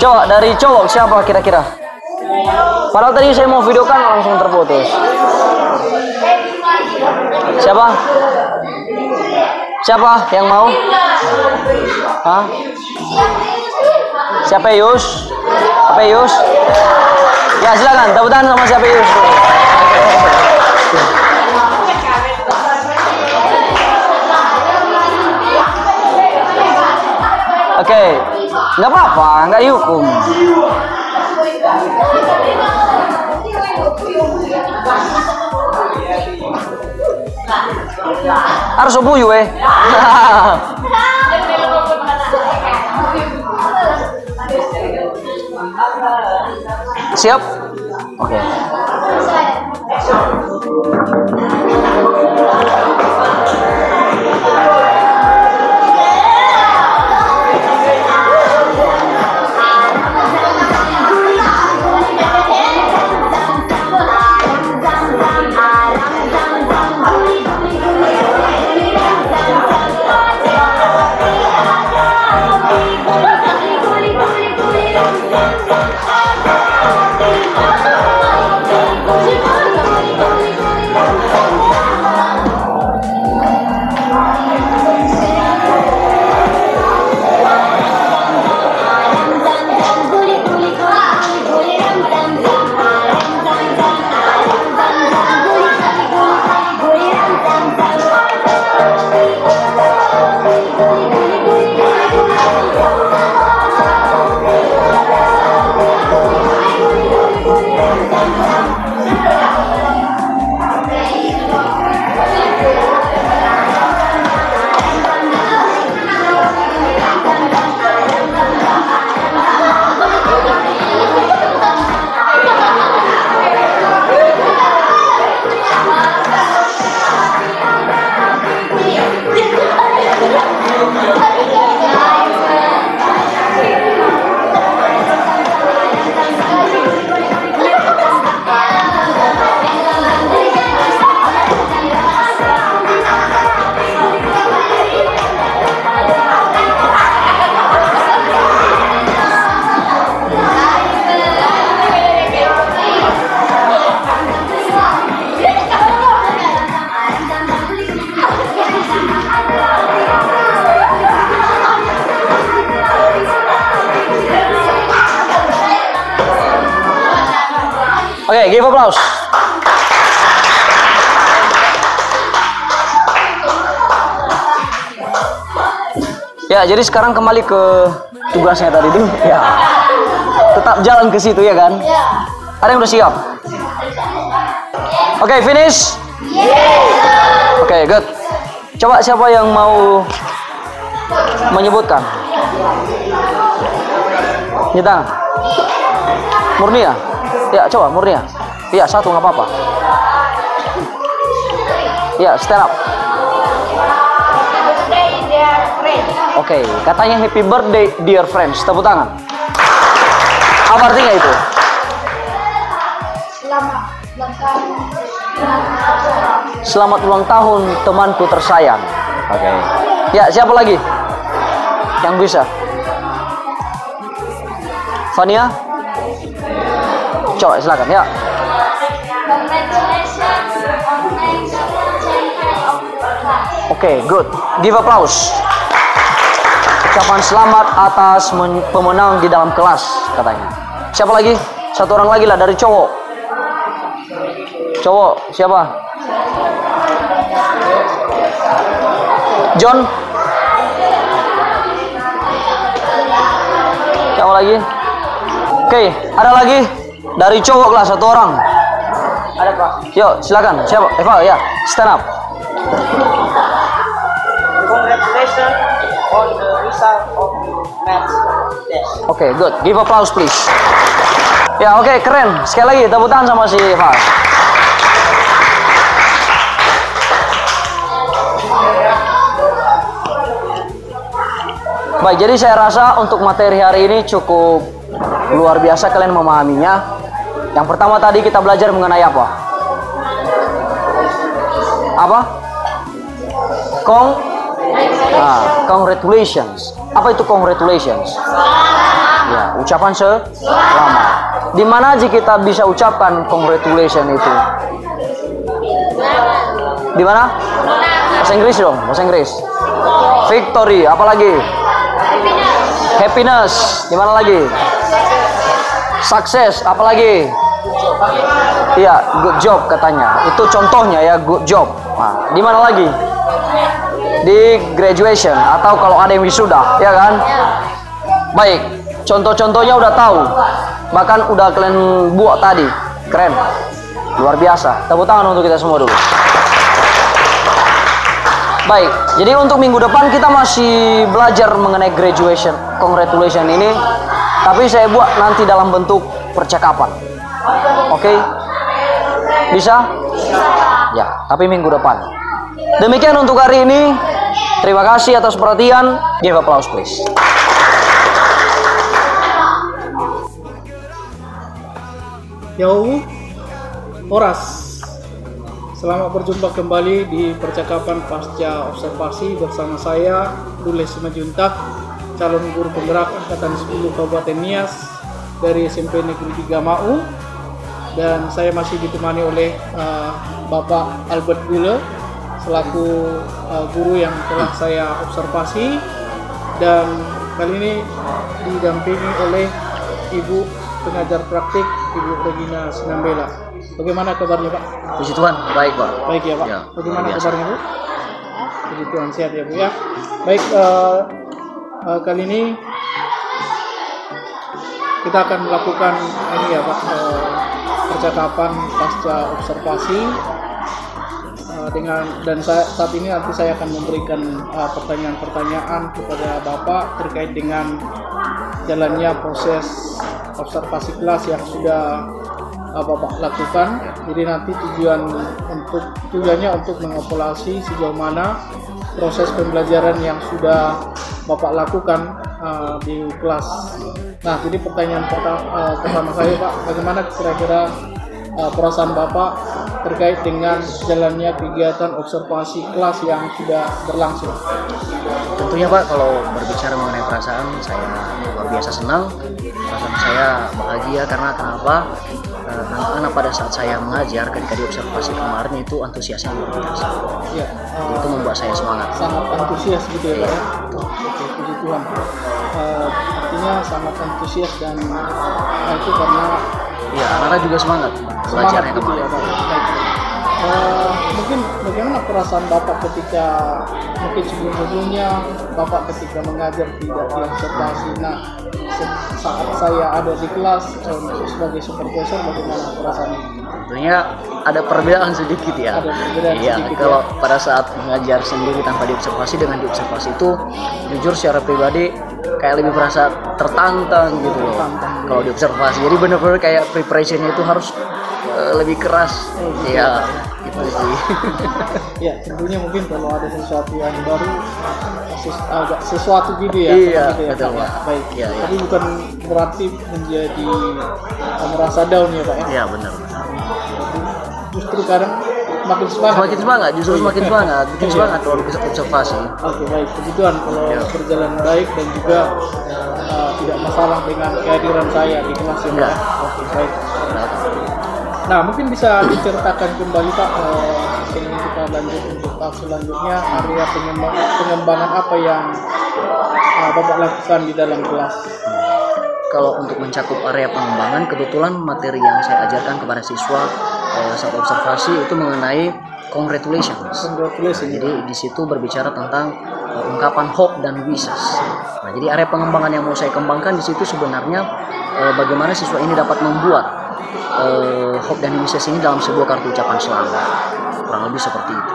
Coba dari cowok siapa kira-kira? Padahal tadi saya mau videokan langsung terputus. Siapa? Siapa yang mau? Hah? Siapa Yus? Apa Yus? Ya silakan, tepuk tangan sama siapa Yus? Oke, nggak apa-apa, nggak dihukum. Harus buyu Siap? Oke. Oke, give applause. Ya, jadi sekarang kembali ke tugasnya tadi dulu. Ya, tetap jalan ke situ ya kan? Ada yang udah siap? Oke, finish? Oke, good. Coba siapa yang mau menyebutkan? Nyetang. Murni ya? Ya, coba Murni ya. Iya, satu nggak apa-apa. Iya, stand up. Oke, katanya happy birthday dear friends. Tepuk tangan. Apa artinya itu? Selamat ulang tahun temanku tersayang. Oke. Ya, siapa lagi yang bisa? Fania? Coba silakan ya. Oke, good. Give applause. Ucapan selamat atas pemenang di dalam kelas katanya. Siapa lagi? Satu orang lagi lah dari cowok. Cowok siapa? John. Siapa lagi? Oke, ada lagi dari cowok lah satu orang. Ada Pak. Yuk, silakan. Siapa? Eva ya. Stand up. Congratulations on the result of math test. Oke, good. Give applause please. Ya, oke, keren. Sekali lagi tepuk tangan sama si Eva. Baik, jadi saya rasa untuk materi hari ini cukup luar biasa kalian memahaminya. Yang pertama tadi kita belajar mengenai apa? Apa? Congratulations. Apa itu congratulations? Ya, ucapan selamat. Di mana aja kita bisa ucapkan congratulation itu? Di mana? Bahasa Inggris dong, bahasa Inggris. Victory, apalagi? Happiness. Di mana lagi? Sukses, apalagi? Iya, good job katanya. Itu contohnya ya, good job. Nah, di mana lagi? Di graduation atau kalau ada yang wisuda, ya kan? Baik, contoh-contohnya udah tahu. Bahkan udah kalian buat tadi. Keren. Luar biasa. Tepuk tangan untuk kita semua dulu. Baik, jadi untuk minggu depan kita masih belajar mengenai graduation, congratulation ini. Tapi saya buat nanti dalam bentuk percakapan. Oke? Bisa? Ya, tapi minggu depan. Demikian untuk hari ini. Terima kasih atas perhatian. Give applause please. Yo, Horas. Selamat berjumpa kembali di percakapan pasca observasi bersama saya, Dules Majuntak, calon guru penggerak Angkatan 10 Kabupaten Nias dari SMP Negeri 3 Mau. Dan saya masih ditemani oleh Bapak Albert Gule selaku guru yang telah saya observasi, dan kali ini didampingi oleh Ibu pengajar praktik, Ibu Regina Sinambela. Bagaimana kabarnya Pak? Puji Tuhan, baik Pak. Baik ya Pak. Ya, bagaimana biasa. kabarnya Bu? Puji Tuhan, sehat ya Bu ya. Baik, kali ini kita akan melakukan ini ya Pak, percakapan pasca observasi saat ini nanti saya akan memberikan pertanyaan-pertanyaan kepada Bapak terkait dengan jalannya proses observasi kelas yang sudah Bapak lakukan. Jadi nanti tujuannya untuk mengevaluasi sejauh mana proses pembelajaran yang sudah Bapak lakukan di kelas. Nah, jadi pertanyaan pertama saya Pak, bagaimana kira-kira perasaan Bapak terkait dengan jalannya kegiatan observasi kelas yang sudah berlangsung? Tentunya Pak, kalau berbicara mengenai perasaan, saya luar biasa senang. Perasaan saya bahagia karena kenapa? Anak-anak pada saat saya mengajar ketika di observasi kemarin itu antusiasnya luar biasa. Ya, Jadi itu membuat saya semangat. sangat antusias gitu ya Pak ya? Betul. Oke, puji Tuhan. Artinya sangat antusias dan itu karena Iya, anak-anak juga semangat belajarnya gitu kemarin. ya Pak. Baik. Mungkin bagaimana perasaan Bapak ketika mungkin sebelumnya Bapak ketika mengajar tidak di observasi. Nah, saat saya ada di kelas sebagai supervisor, bagaimana perasaannya? Tentunya ada perbedaan sedikit ya. Ada perbedaan Iya, sedikit, kalau ya. pada saat mengajar sendiri tanpa diobservasi dengan diobservasi itu jujur secara pribadi kayak lebih merasa tertantang gitu loh. Tertantang. Kalau diobservasi, jadi benar-benar kayak preparationnya itu harus lebih keras. Iya, gitu sih. Ya, tentunya mungkin kalau ada sesuatu yang baru, agak sesuatu gitu ya. Iya, gitu ya, betul, Pak. Pak. Baik. Iya, iya. Tapi bukan berarti menjadi merasa down ya Pak ya. Iya, benar. Justru kadang makin semangat. Semakin semangat, justru semakin semangat, bikin Iya. semangat kalau observasi. Oke, baik. Puji Tuhan kalau Ya. berjalan baik dan juga tidak masalah dengan kehadiran saya di kelas ya Pak. Enggak. Oke, baik. Nah, mungkin bisa diceritakan kembali Pak, sebelum kita lanjut untuk tahap selanjutnya, area pengembangan apa yang Bapak lakukan di dalam kelas? Kalau untuk mencakup area pengembangan, kebetulan materi yang saya ajarkan kepada siswa saat observasi itu mengenai congratulations. Congratulations. Jadi di situ berbicara tentang ungkapan hope dan wishes. Nah, jadi area pengembangan yang mau saya kembangkan di situ sebenarnya bagaimana siswa ini dapat membuat hope dan wishes ini dalam sebuah kartu ucapan selamat. Kurang lebih seperti itu.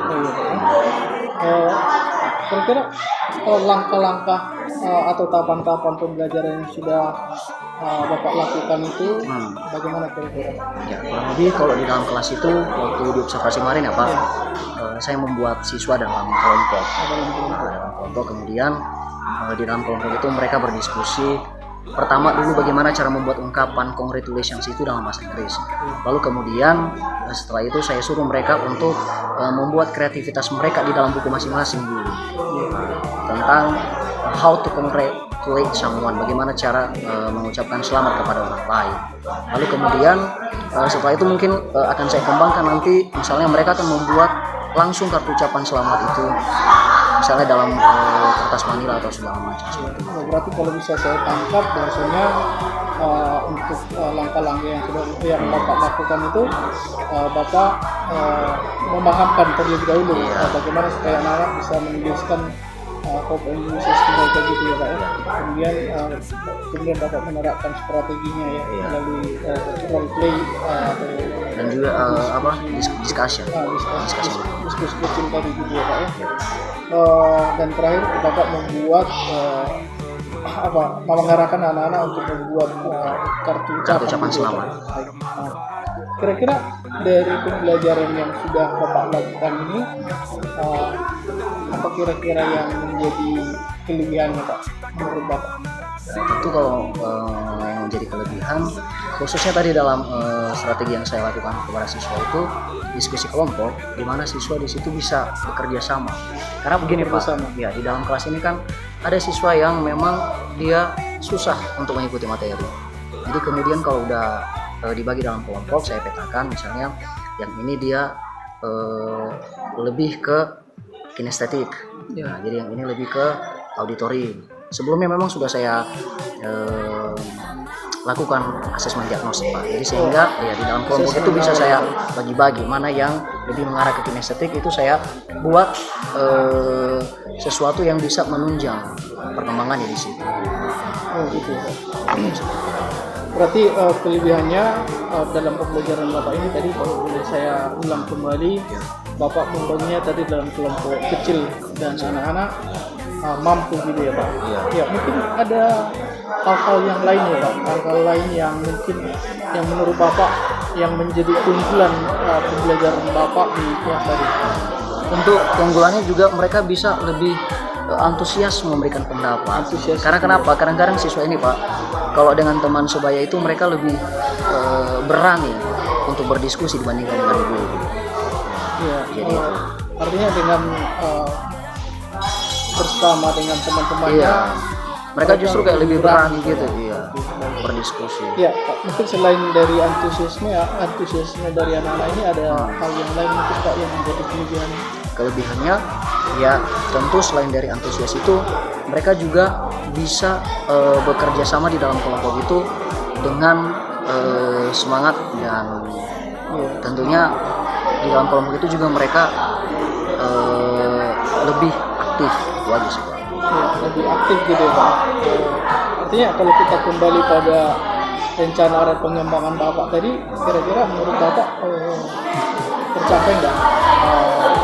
Kira-kira langkah-langkah atau tahapan-tahapan pembelajaran yang sudah Bapak lakukan itu bagaimana kira-kira? Ya, kurang lebih kalau di dalam kelas itu waktu di observasi kemarin ya Pak, saya membuat siswa dalam kelompok. Dalam kelompok, kemudian di dalam kelompok itu mereka berdiskusi. Pertama dulu bagaimana cara membuat ungkapan congratulations itu dalam bahasa Inggris. Lalu kemudian setelah itu saya suruh mereka untuk membuat kreativitas mereka di dalam buku masing-masing dulu. Tentang how to congratulate someone, bagaimana cara mengucapkan selamat kepada orang lain. Lalu kemudian setelah itu mungkin akan saya kembangkan nanti, misalnya mereka akan membuat langsung kartu ucapan selamat itu, misalnya dalam kertas manila atau segala macam. Berarti kalau bisa saya tangkap bahwasanya untuk langkah-langkah yang Bapak lakukan itu, Bapak memahamkan terlebih dahulu bagaimana supaya anak-anak bisa menuliskan hope and wishes mereka gitu ya Pak ya. Kemudian Bapak menerapkan strateginya ya melalui role play dan juga discussion diskusi kecil tadi gitu ya Pak ya. Dan terakhir Bapak membuat mengarahkan anak-anak untuk membuat kartu ucapan selamat. Kira-kira dari pembelajaran yang sudah Bapak lakukan ini, apa kira-kira yang menjadi kelebihannya Pak menurut Bapak? Tentu kalau yang menjadi kelebihan, khususnya tadi dalam strategi yang saya lakukan kepada siswa itu diskusi kelompok, di mana siswa di situ bisa bekerja sama. Karena begini Pak, ya di dalam kelas ini kan ada siswa yang memang dia susah untuk mengikuti materi. Jadi kemudian kalau udah dibagi dalam kelompok, saya petakan misalnya yang ini dia lebih ke kinestetik, nah, jadi yang ini lebih ke auditori. Sebelumnya memang sudah saya lakukan asesmen diagnostik Pak. Jadi sehingga ya di dalam kelompok itu bisa saya bagi-bagi mana yang lebih mengarah ke kinestetik, itu saya buat sesuatu yang bisa menunjang perkembangannya di situ. Oh gitu. Berarti kelebihannya dalam pembelajaran Bapak ini tadi, kalau boleh saya ulang kembali, Bapak membaginya tadi dalam kelompok kecil dan anak-anak mampu gitu ya Pak. Ya mungkin ada hal-hal yang lain ya Pak, hal-hal lain yang mungkin yang menurut Bapak yang menjadi keunggulan pembelajaran Bapak di kelas tadi. Untuk keunggulannya juga mereka bisa lebih antusias memberikan pendapat. Karena kenapa? Kadang-kadang siswa ini Pak, kalau dengan teman sebaya itu mereka lebih berani untuk berdiskusi dibandingkan dengan guru. Iya. Jadi artinya dengan bersama dengan teman-temannya, mereka justru kayak lebih berani gitu, berdiskusi. Iya, Pak. Mungkin selain dari antusiasme dari anak-anak ini, ada hal yang lain mungkin Pak yang menjadi kelebihan. Kelebihannya ya tentu selain dari antusias itu, mereka juga bisa bekerja sama di dalam kelompok itu dengan semangat, dan tentunya di dalam kelompok itu juga mereka lebih aktif, itu aja sih Pak. Ya, lebih aktif gitu ya Pak. Artinya kalau kita kembali pada rencana area pengembangan Bapak tadi, kira-kira menurut Bapak tercapai nggak?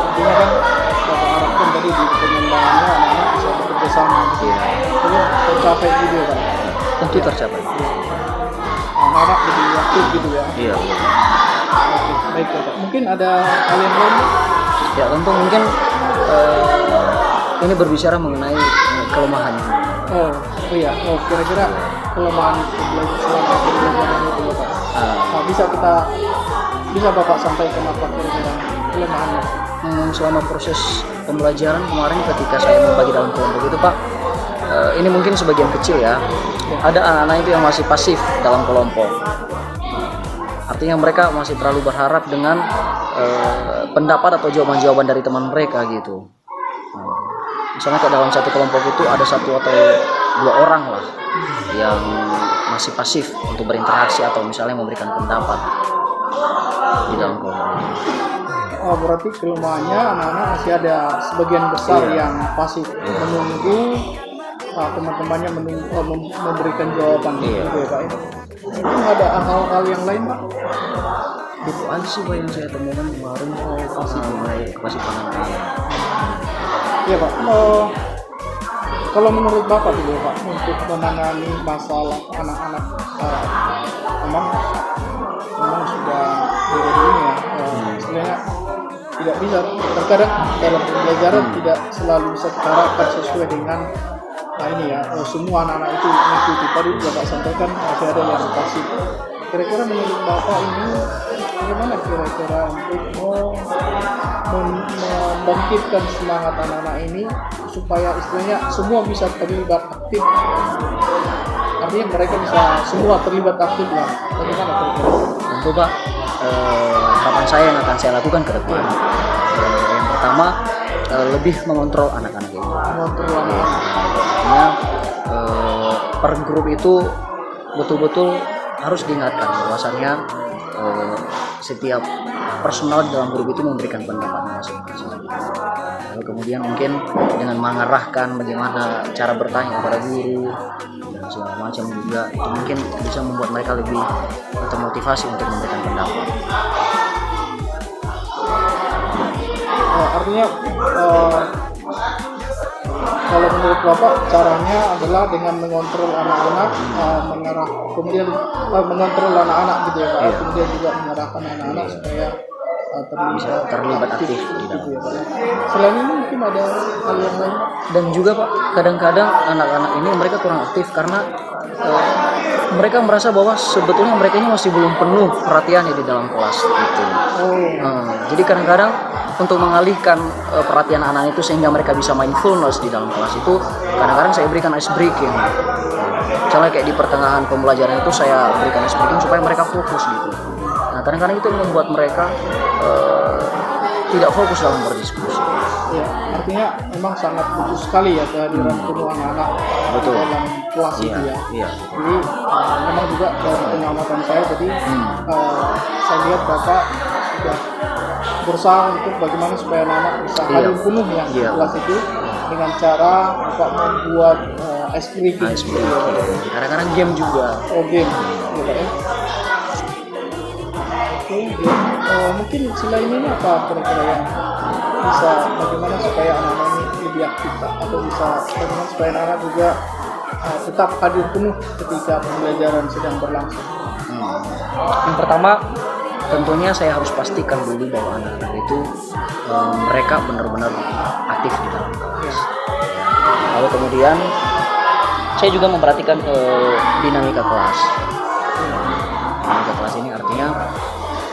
Artinya kan Bapak harapkan tadi di pengembangannya anak-anak bisa bekerja sama gitu ya. Jadi tercapai gitu ya Pak? Tentu tercapai. Anak-anak lebih aktif gitu ya? Iya. Oke, baik ya Pak. Mungkin ada hal yang lain? Ya tentu mungkin ini berbicara mengenai kelemahan. Oh iya. Oh kira-kira kelemahan selama pembelajaran itu Bapak. Bisa Bapak sampaikan apa kira-kira kelemahannya? Selama proses pembelajaran kemarin ketika saya membagi dalam kelompok itu Pak, ini mungkin sebagian kecil ya. Ada anak-anak itu yang masih pasif dalam kelompok. Artinya mereka masih terlalu berharap dengan pendapat atau jawaban-jawaban dari teman mereka gitu. Misalnya ke dalam satu kelompok itu ada satu atau dua orang lah yang masih pasif untuk berinteraksi atau misalnya memberikan pendapat di dalam kelompok itu. Oh, berarti kelemahannya anak-anak masih ada sebagian besar yang pasif menunggu teman-temannya memberikan jawaban gitu ya Pak. Mungkin ada hal-hal yang lain Pak? Itu aja sih Pak yang saya temukan kemarin. Kasih penanganan. Iya Pak. Kalau menurut Bapak dulu Pak, untuk menangani masalah anak-anak memang sudah dulunya istilahnya tidak bisa, terkadang dalam pembelajaran tidak selalu bisa kita harapkan sesuai dengan semua anak-anak itu mengikuti. Tadi Bapak sampaikan masih ada yang pasif. Kira-kira menurut Bapak ini bagaimana kira-kira untuk membangkitkan semangat anak-anak ini supaya istilahnya semua bisa terlibat aktif. Artinya mereka bisa semua terlibat aktif lah. Bagaimana kira-kira? Tentu Pak, harapan saya yang akan saya lakukan ke depan. Yang pertama, lebih mengontrol anak-anak itu. Mengontrol anak-anak. Artinya per grup itu betul-betul harus diingatkan bahwasannya setiap personal dalam grup itu memberikan pendapatnya masing-masing. Lalu kemudian mungkin dengan mengarahkan bagaimana cara bertanya kepada guru dan segala macam juga, itu mungkin bisa membuat mereka lebih termotivasi untuk memberikan pendapat. Artinya kalau menurut Bapak caranya adalah dengan mengontrol anak-anak, kemudian mengontrol anak-anak gitu ya Pak. Iya. Kemudian juga mengarahkan anak-anak supaya terlibat aktif di dalam. gitu ya Pak. Selain ini mungkin ada hal yang lain Pak? Dan juga Pak, kadang-kadang anak-anak ini mereka kurang aktif karena mereka merasa bahwa sebetulnya mereka ini masih belum penuh perhatiannya di dalam kelas gitu. Jadi kadang-kadang untuk mengalihkan perhatian anak-anak itu sehingga mereka bisa mindfulness di dalam kelas itu, kadang-kadang saya berikan ice breaking. Misalnya kayak di pertengahan pembelajaran itu saya berikan ice breaking supaya mereka fokus gitu. Nah kadang-kadang itu membuat mereka tidak fokus dalam berdiskusi. Ya, artinya memang sangat butuh sekali ya kehadiran penuh anak-anak dalam kelas itu ya. Iya. Jadi memang juga dari pengamatan saya, jadi saya lihat Bapak sudah berusaha untuk bagaimana supaya anak-anak bisa hadir penuh ya di kelas itu dengan cara Bapak membuat ice breaking. Kadang-kadang game juga. Oh game, ya Pak ya. Oke, mungkin selain ini apa kira-kira yang bisa bagaimana supaya anak-anak ini lebih aktif Pak? Atau bisa bagaimana supaya anak-anak juga tetap hadir penuh ketika pembelajaran sedang berlangsung? Yang pertama tentunya saya harus pastikan dulu bahwa anak-anak itu mereka benar-benar aktif di dalam kelas. Lalu kemudian saya juga memperhatikan dinamika kelas. Dinamika kelas ini artinya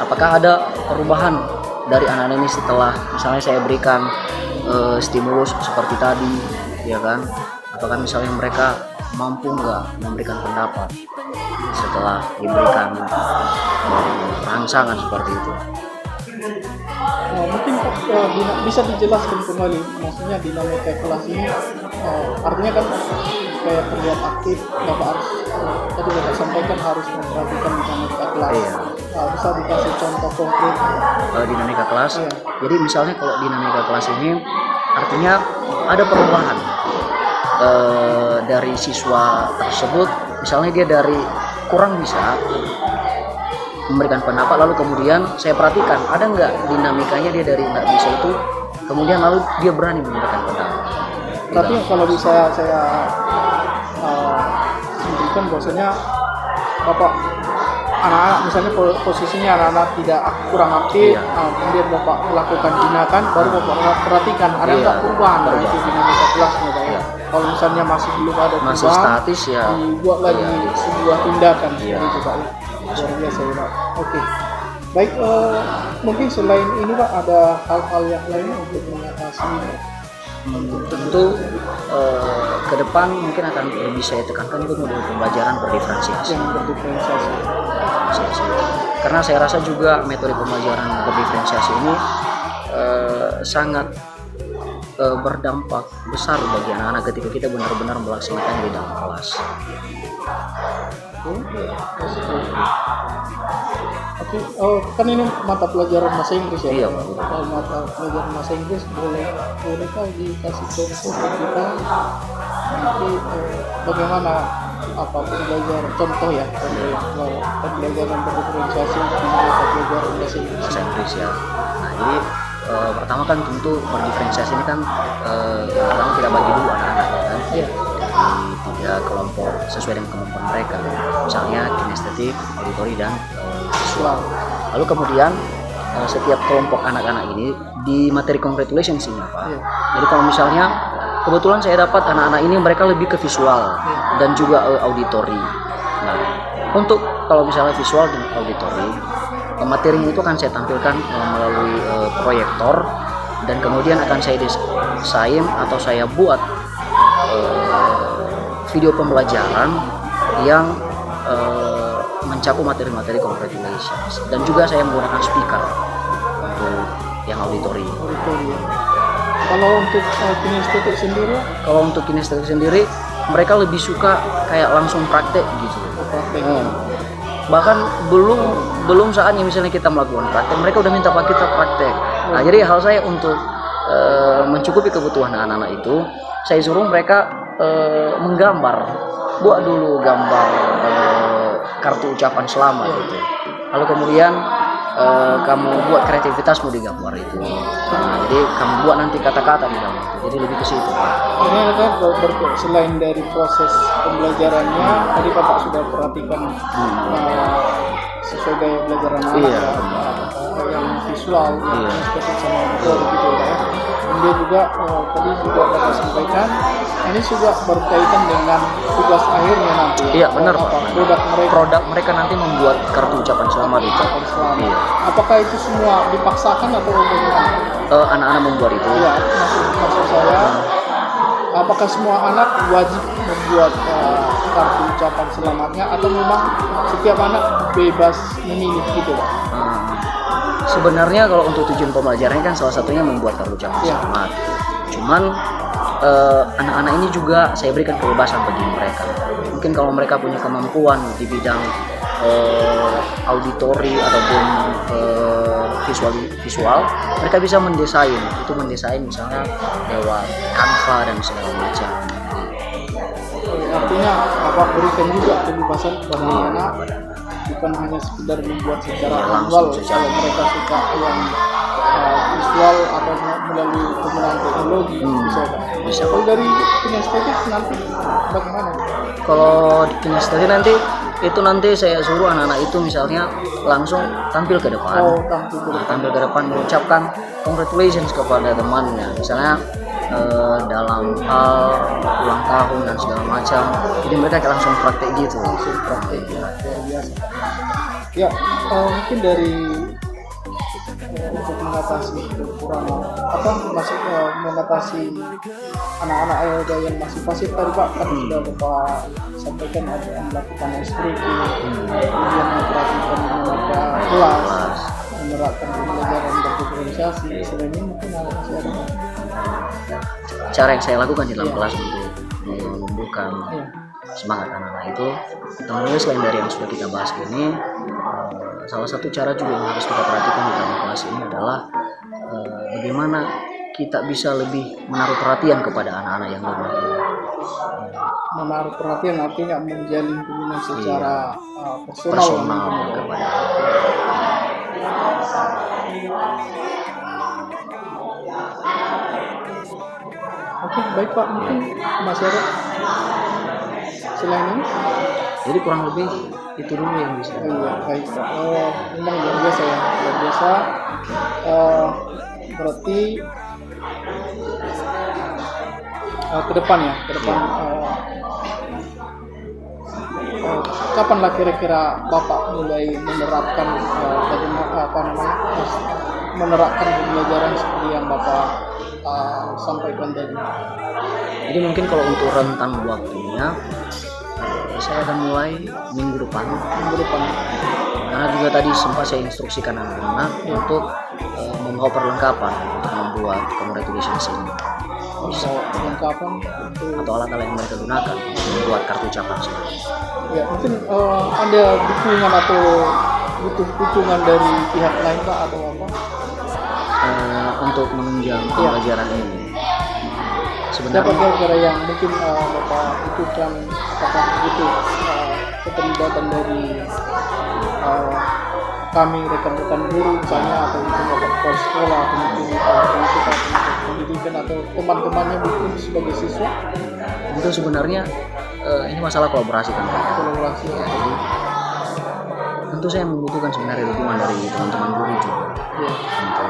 apakah ada perubahan dari anak-anak ini setelah misalnya saya berikan stimulus seperti tadi, ya kan? Apakah misalnya mereka mampu nggak memberikan pendapat setelah diberikan rangsangan seperti itu? Mungkin bisa dijelaskan kembali, maksudnya dinamika kelas ini artinya kan supaya terlihat aktif, Bapak harus tadi Bapak sampaikan harus memperhatikan dinamika kelas. Bisa dikasih contoh konkret dinamika kelas. Iya. Jadi misalnya kalau dinamika kelas ini artinya ada perubahan dari siswa tersebut, misalnya dia dari kurang bisa memberikan pendapat, lalu kemudian saya perhatikan ada nggak dinamikanya dia dari nggak bisa itu, kemudian lalu dia berani memberikan pendapat. Berarti kalau bisa saya simpulkan bahwasanya Bapak anak-anak misalnya posisinya anak-anak tidak kurang aktif, kemudian Bapak melakukan tindakan, baru Bapak perhatikan ada nggak perubahan dari dinamika kelasnya Pak ya. Kalau misalnya masih belum ada perubahan, masih statis ya, dibuat lagi sebuah tindakan seperti itu Pak ya. Luar biasa ya Pak. Oke. Baik, mungkin selain ini Pak ada hal-hal yang lain untuk mengatasi tentu ke depan mungkin akan lebih saya tekankan itu modul pembelajaran berdiferensiasi. yang berdiferensiasi. Karena saya rasa juga metode pembelajaran berdiferensiasi ini sangat berdampak besar bagi anak-anak ketika kita benar-benar melaksanakan di dalam kelas. Oke, kan ini mata pelajaran bahasa Inggris ya? Iya, Pak. Kalau mata pelajaran bahasa Inggris bolehkah dikasih contoh ke kita nanti bagaimana apa pembelajaran contoh ya pembelajaran berdiferensiasi di mata pelajaran bahasa Inggris ya. Nah jadi pertama kan tentu berdiferensiasi ini kan yang pertama kita bagi dulu anak-anak ya kan. Iya. Di 3 kelompok sesuai dengan kemampuan mereka, misalnya kinestetik, auditori, dan visual. Lalu kemudian setiap kelompok anak-anak ini di materi congratulations ini Pak. Iya. Jadi kalau misalnya kebetulan saya dapat anak-anak ini mereka lebih ke visual dan juga auditori. Nah untuk kalau misalnya visual dan auditori, materinya itu akan saya tampilkan melalui proyektor dan kemudian akan saya desain atau saya buat video pembelajaran yang mencakup materi-materi congratulations, dan juga saya menggunakan speaker untuk yang auditory. Kalau untuk kinestetik sendiri, mereka lebih suka kayak langsung praktek gitu. Bahkan belum saatnya misalnya kita melakukan praktek, mereka udah minta Pak kita praktek. Nah, jadi hal saya untuk mencukupi kebutuhan anak-anak itu, saya suruh mereka menggambar, buat dulu gambar kartu ucapan selamat gitu. Lalu kemudian kamu buat kreativitasmu di gambar itu. Nah, jadi kamu buat nanti kata-kata di dalam itu. Jadi lebih ke situ, Pak. Ini kan selain dari proses pembelajarannya, tadi Bapak sudah perhatikan sesuai gaya belajar anak-anak yang visual, yang spesifik sama betul gitu ya. Kemudian juga tadi juga Bapak sampaikan, ini juga berkaitan dengan tugas akhirnya nanti. Iya, benar, Pak. Produk mereka nanti membuat kartu ucapan selamat itu. Iya. Apakah itu semua dipaksakan atau bagaimana? Anak-anak membuat itu. Iya, maksud saya, apakah semua anak wajib membuat kartu ucapan selamatnya atau memang setiap anak bebas memilih gitu, Pak? Sebenarnya kalau untuk tujuan pembelajarannya kan salah satunya membuat kartu ucapan selamat. Cuman anak-anak ini juga saya berikan kebebasan bagi mereka. Mungkin kalau mereka punya kemampuan di bidang auditori ataupun visual, mereka bisa mendesain. Itu mendesain misalnya lewat Canva dan segala macam. Artinya Bapak berikan juga kebebasan kepada anak, bukan hanya sekedar membuat secara manual. Kalau mereka suka yang visual atau melalui penggunaan teknologi, bisa. Kalau dari kinestetik nanti bagaimana? Kalau di kinestetik nanti saya suruh anak-anak itu misalnya langsung tampil ke depan. Tampil ke depan mengucapkan congratulations kepada temannya. Misalnya dalam hal ulang tahun dan segala macam. Jadi mereka langsung praktek gitu. Ya, mungkin dari untuk mengatasi kekurangan mengatasi anak-anak yang masih pasif tadi Pak, kan sudah Bapak sampaikan ada yang melakukan striking, kemudian memperhatikan mereka kelas, menerapkan pembelajaran berorganisasi. Selain ini mungkin masih ada cara yang saya lakukan di dalam kelas untuk menumbuhkan semangat anak-anak itu. Tentunya selain dari yang sudah kita bahas ini, salah satu cara juga yang harus kita perhatikan di dalam kelas ini adalah bagaimana kita bisa lebih menaruh perhatian kepada anak-anak yang lemah. Menaruh perhatian artinya menjalin hubungan secara personal kepada Oke, baik Pak, mungkin masih ada selain ini? Jadi kurang lebih itu dulu yang bisa. Baik Pak. Memang luar biasa ya, luar biasa. Berarti ke depan kapanlah kira-kira Bapak mulai menerapkan menerapkan pembelajaran seperti yang Bapak sampaikan tadi? Jadi mungkin kalau untuk rentan waktunya saya akan mulai minggu depan. Karena juga tadi sempat saya instruksikan anak-anak untuk membawa perlengkapan untuk membuat congratulations ini. Perlengkapan atau alat-alat yang mereka gunakan untuk membuat kartu ucapan selamat. Ya, mungkin ada dukungan atau butuh dukungan dari pihak lain Pak atau apa? Untuk menunjang pembelajaran ini. Siapa kira-kira yang mungkin Bapak butuhkan, apakah butuh keterlibatan dari kami rekan-rekan guru misalnya, atau mungkin Bapak kepala sekolah, atau mungkin pendidikan atau teman-temannya mungkin sebagai siswa? Itu sebenarnya ini masalah kolaborasi kan Pak. Kolaborasi. Ya, jadi tentu saya membutuhkan sebenarnya dukungan dari teman-teman guru juga untuk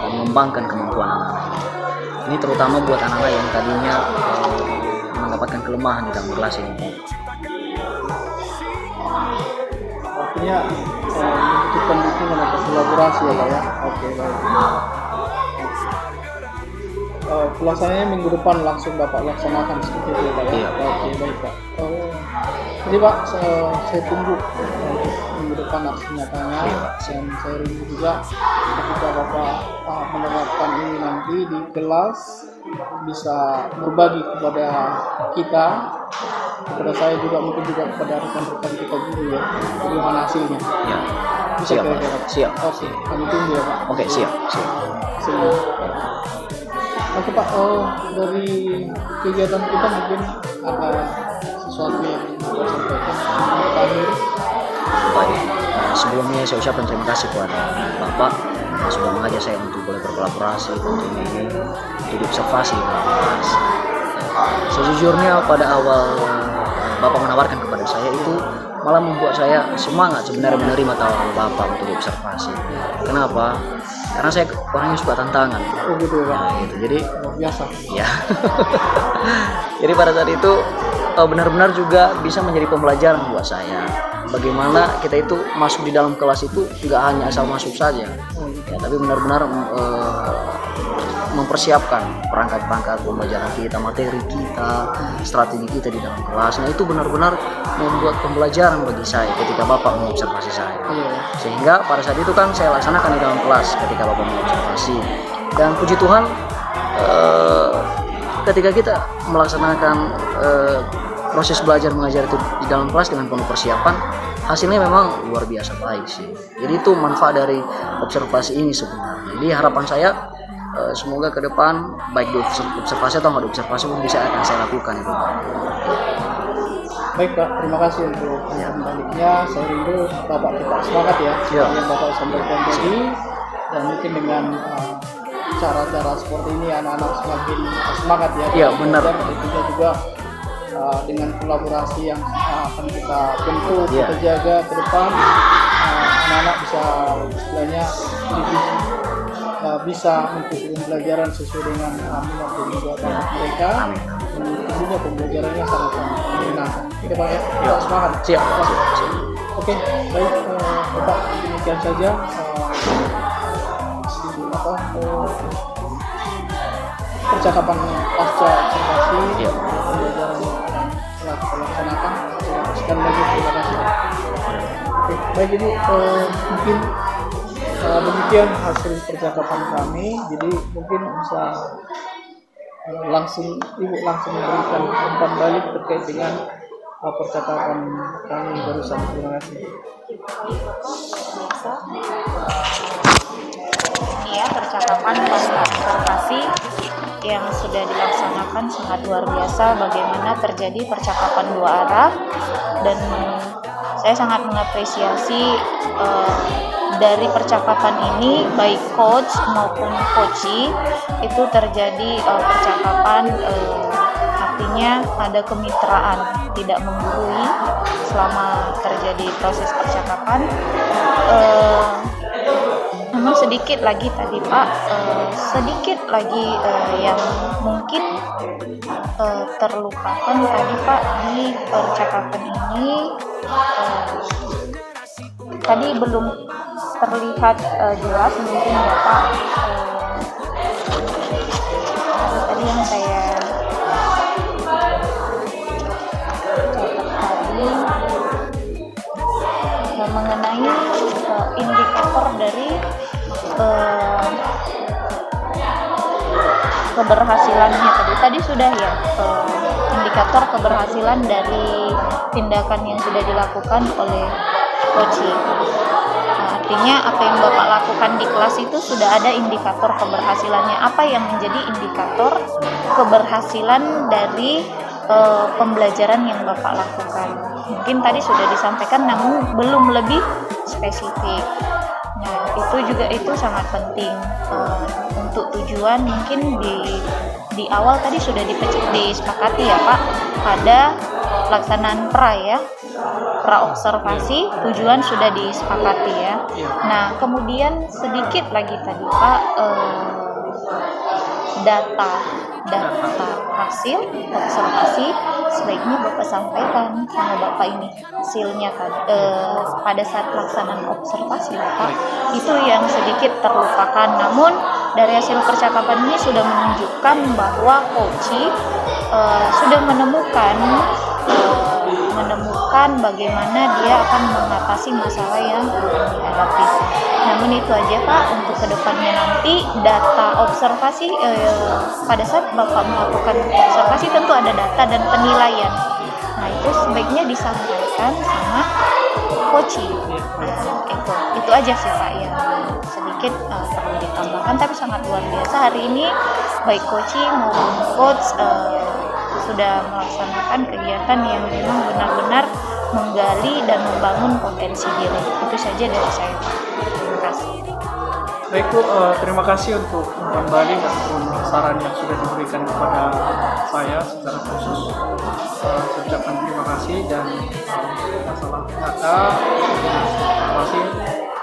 mengembangkan kemampuan anak-anak. Ini terutama buat anak-anak yang tadinya mendapatkan kelemahan di dalam kelas ini. Artinya membutuhkan dukungan atau kolaborasi ya Pak ya. Oke, baik. pelaksananya minggu depan langsung Bapak laksanakan seperti itu Pak ya? Iya. Oke, baik Pak. Jadi Pak, saya tunggu minggu depan aksi nyatanya, dan saya rindu juga ketika Bapak menerapkan ini nanti di kelas bisa berbagi kepada kita, kepada saya juga, mungkin juga kepada rekan-rekan kita juga ya, bagaimana hasilnya. Ya. Bisa Siap, Pak. kira-kira. Siap. Oke, kami tunggu ya Pak. Oke, siap. Siap. Oke Pak, dari kegiatan kita mungkin ada sesuatu yang Bapak sampaikan terakhir. Baik. Sebelumnya saya ucapkan terima kasih kepada Bapak yang sudah mengajak saya untuk boleh berkolaborasi untuk diobservasi di dalam kelas. Sejujurnya pada awal Bapak menawarkan kepada saya itu malah membuat saya semangat sebenarnya menerima tawaran Bapak untuk diobservasi. Kenapa? Karena saya orangnya suka tantangan. Oh gitu ya Pak. Nah, gitu. Jadi Luar biasa. ya. Jadi pada saat itu benar-benar juga bisa menjadi pembelajaran buat saya. Bagaimana kita itu masuk di dalam kelas itu nggak hanya asal masuk saja, ya, tapi benar-benar mempersiapkan perangkat-perangkat pembelajaran kita, materi kita, strategi kita di dalam kelas. Nah itu benar-benar membuat pembelajaran bagi saya ketika Bapak mengobservasi saya. Sehingga pada saat itu kan saya laksanakan di dalam kelas ketika Bapak mengobservasi. Dan puji Tuhan, ketika kita melaksanakan proses belajar mengajar itu di dalam kelas dengan penuh persiapan, hasilnya memang luar biasa baik sih. Jadi itu manfaat dari observasi ini sebenarnya. Jadi harapan saya semoga ke depan baik di observasi atau nggak di observasi pun bisa akan saya lakukan itu. Baik Pak, terima kasih untuk kembalinya. Saya rindu Bapak tetap semangat ya, yang Bapak sampaikan tadi, dan mungkin dengan cara-cara seperti ini anak-anak semakin semangat ya. Iya benar. Dan tentunya juga dengan kolaborasi yang akan kita bentuk, kita jaga ke depan, anak-anak bisa istilahnya bisa mengikuti pembelajaran sesuai dengan minat dan juga bakat mereka. Dan tentunya pembelajarannya sangat-sangat menyenangkan. Oke Pak ya, semangat. Siap. Oke, baik Bapak, demikian saja percakapan pasca observasi pembelajaran telah kita laksanakan. Sekali lagi terima kasih. Oke, baik Ibu, mungkin demikian hasil percakapan kami. Jadi mungkin bisa Ibu langsung memberikan umpan balik terkait dengan percakapan kami barusan. Terima kasih. Ya, percakapan pasca observasi yang sudah dilaksanakan sangat luar biasa, bagaimana terjadi percakapan dua arah, dan saya sangat mengapresiasi dari percakapan ini baik coach maupun coachee itu terjadi percakapan, artinya ada kemitraan, tidak menggurui selama terjadi proses percakapan. Memang sedikit lagi tadi Pak, sedikit lagi yang mungkin terlupakan tadi Pak di percakapan ini. Tadi belum terlihat jelas mungkin Bapak, tadi yang saya catat tadi mengenai indikator dari keberhasilannya tadi sudah ya, indikator keberhasilan dari tindakan yang sudah dilakukan oleh coaching. Artinya apa yang Bapak lakukan di kelas itu sudah ada indikator keberhasilannya. Apa yang menjadi indikator keberhasilan dari pembelajaran yang Bapak lakukan? Mungkin tadi sudah disampaikan namun belum lebih spesifik. Nah, itu sangat penting untuk tujuan. Mungkin di awal tadi sudah disepakati ya Pak, pada pelaksanaan pra observasi tujuan sudah disepakati ya. Nah, kemudian sedikit lagi tadi Pak, data hasil observasi sebaiknya Bapak sampaikan sama Bapak ini hasilnya pada saat pelaksanaan observasi Bapak, itu yang sedikit terlupakan. Namun dari hasil percakapan ini sudah menunjukkan bahwa Koci sudah menemukan bagaimana dia akan mengatasi masalah yang dihadapi. Namun itu aja Pak, untuk kedepannya nanti data observasi pada saat Bapak melakukan observasi tentu ada data dan penilaian. Nah itu sebaiknya disampaikan sama Koci. Itu aja sih Pak yang sedikit perlu ditambahkan, tapi sangat luar biasa hari ini baik Koci maupun coach sudah melaksanakan kegiatan yang memang benar-benar menggali dan membangun potensi diri. Itu saja dari saya Pak. Terima kasih. Baik Bu, terima kasih untuk kembali maupun saran yang sudah diberikan kepada saya secara khusus. Saya ucapkan terima kasih, dan masalah data informasi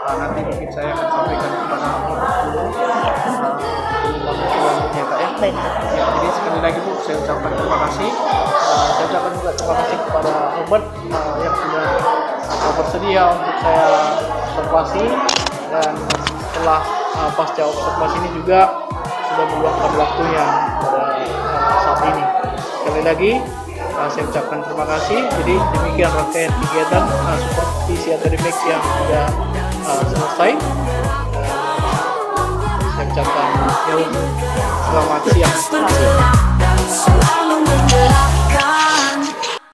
nanti mungkin saya akan sampaikan kepada selanjutnya Kak ya. Jadi sekali lagi Bu, saya ucapkan terima kasih. Saya ucapkan juga terima kasih kepada Albert yang sudah bersedia untuk saya observasi, dan setelah pasca observasi ini juga sudah meluangkan waktunya pada saat ini. Sekali lagi saya ucapkan terima kasih. Jadi demikian rangkaian kegiatan supervisi akademik yang sudah selesai. Saya ucapkan selamat siang.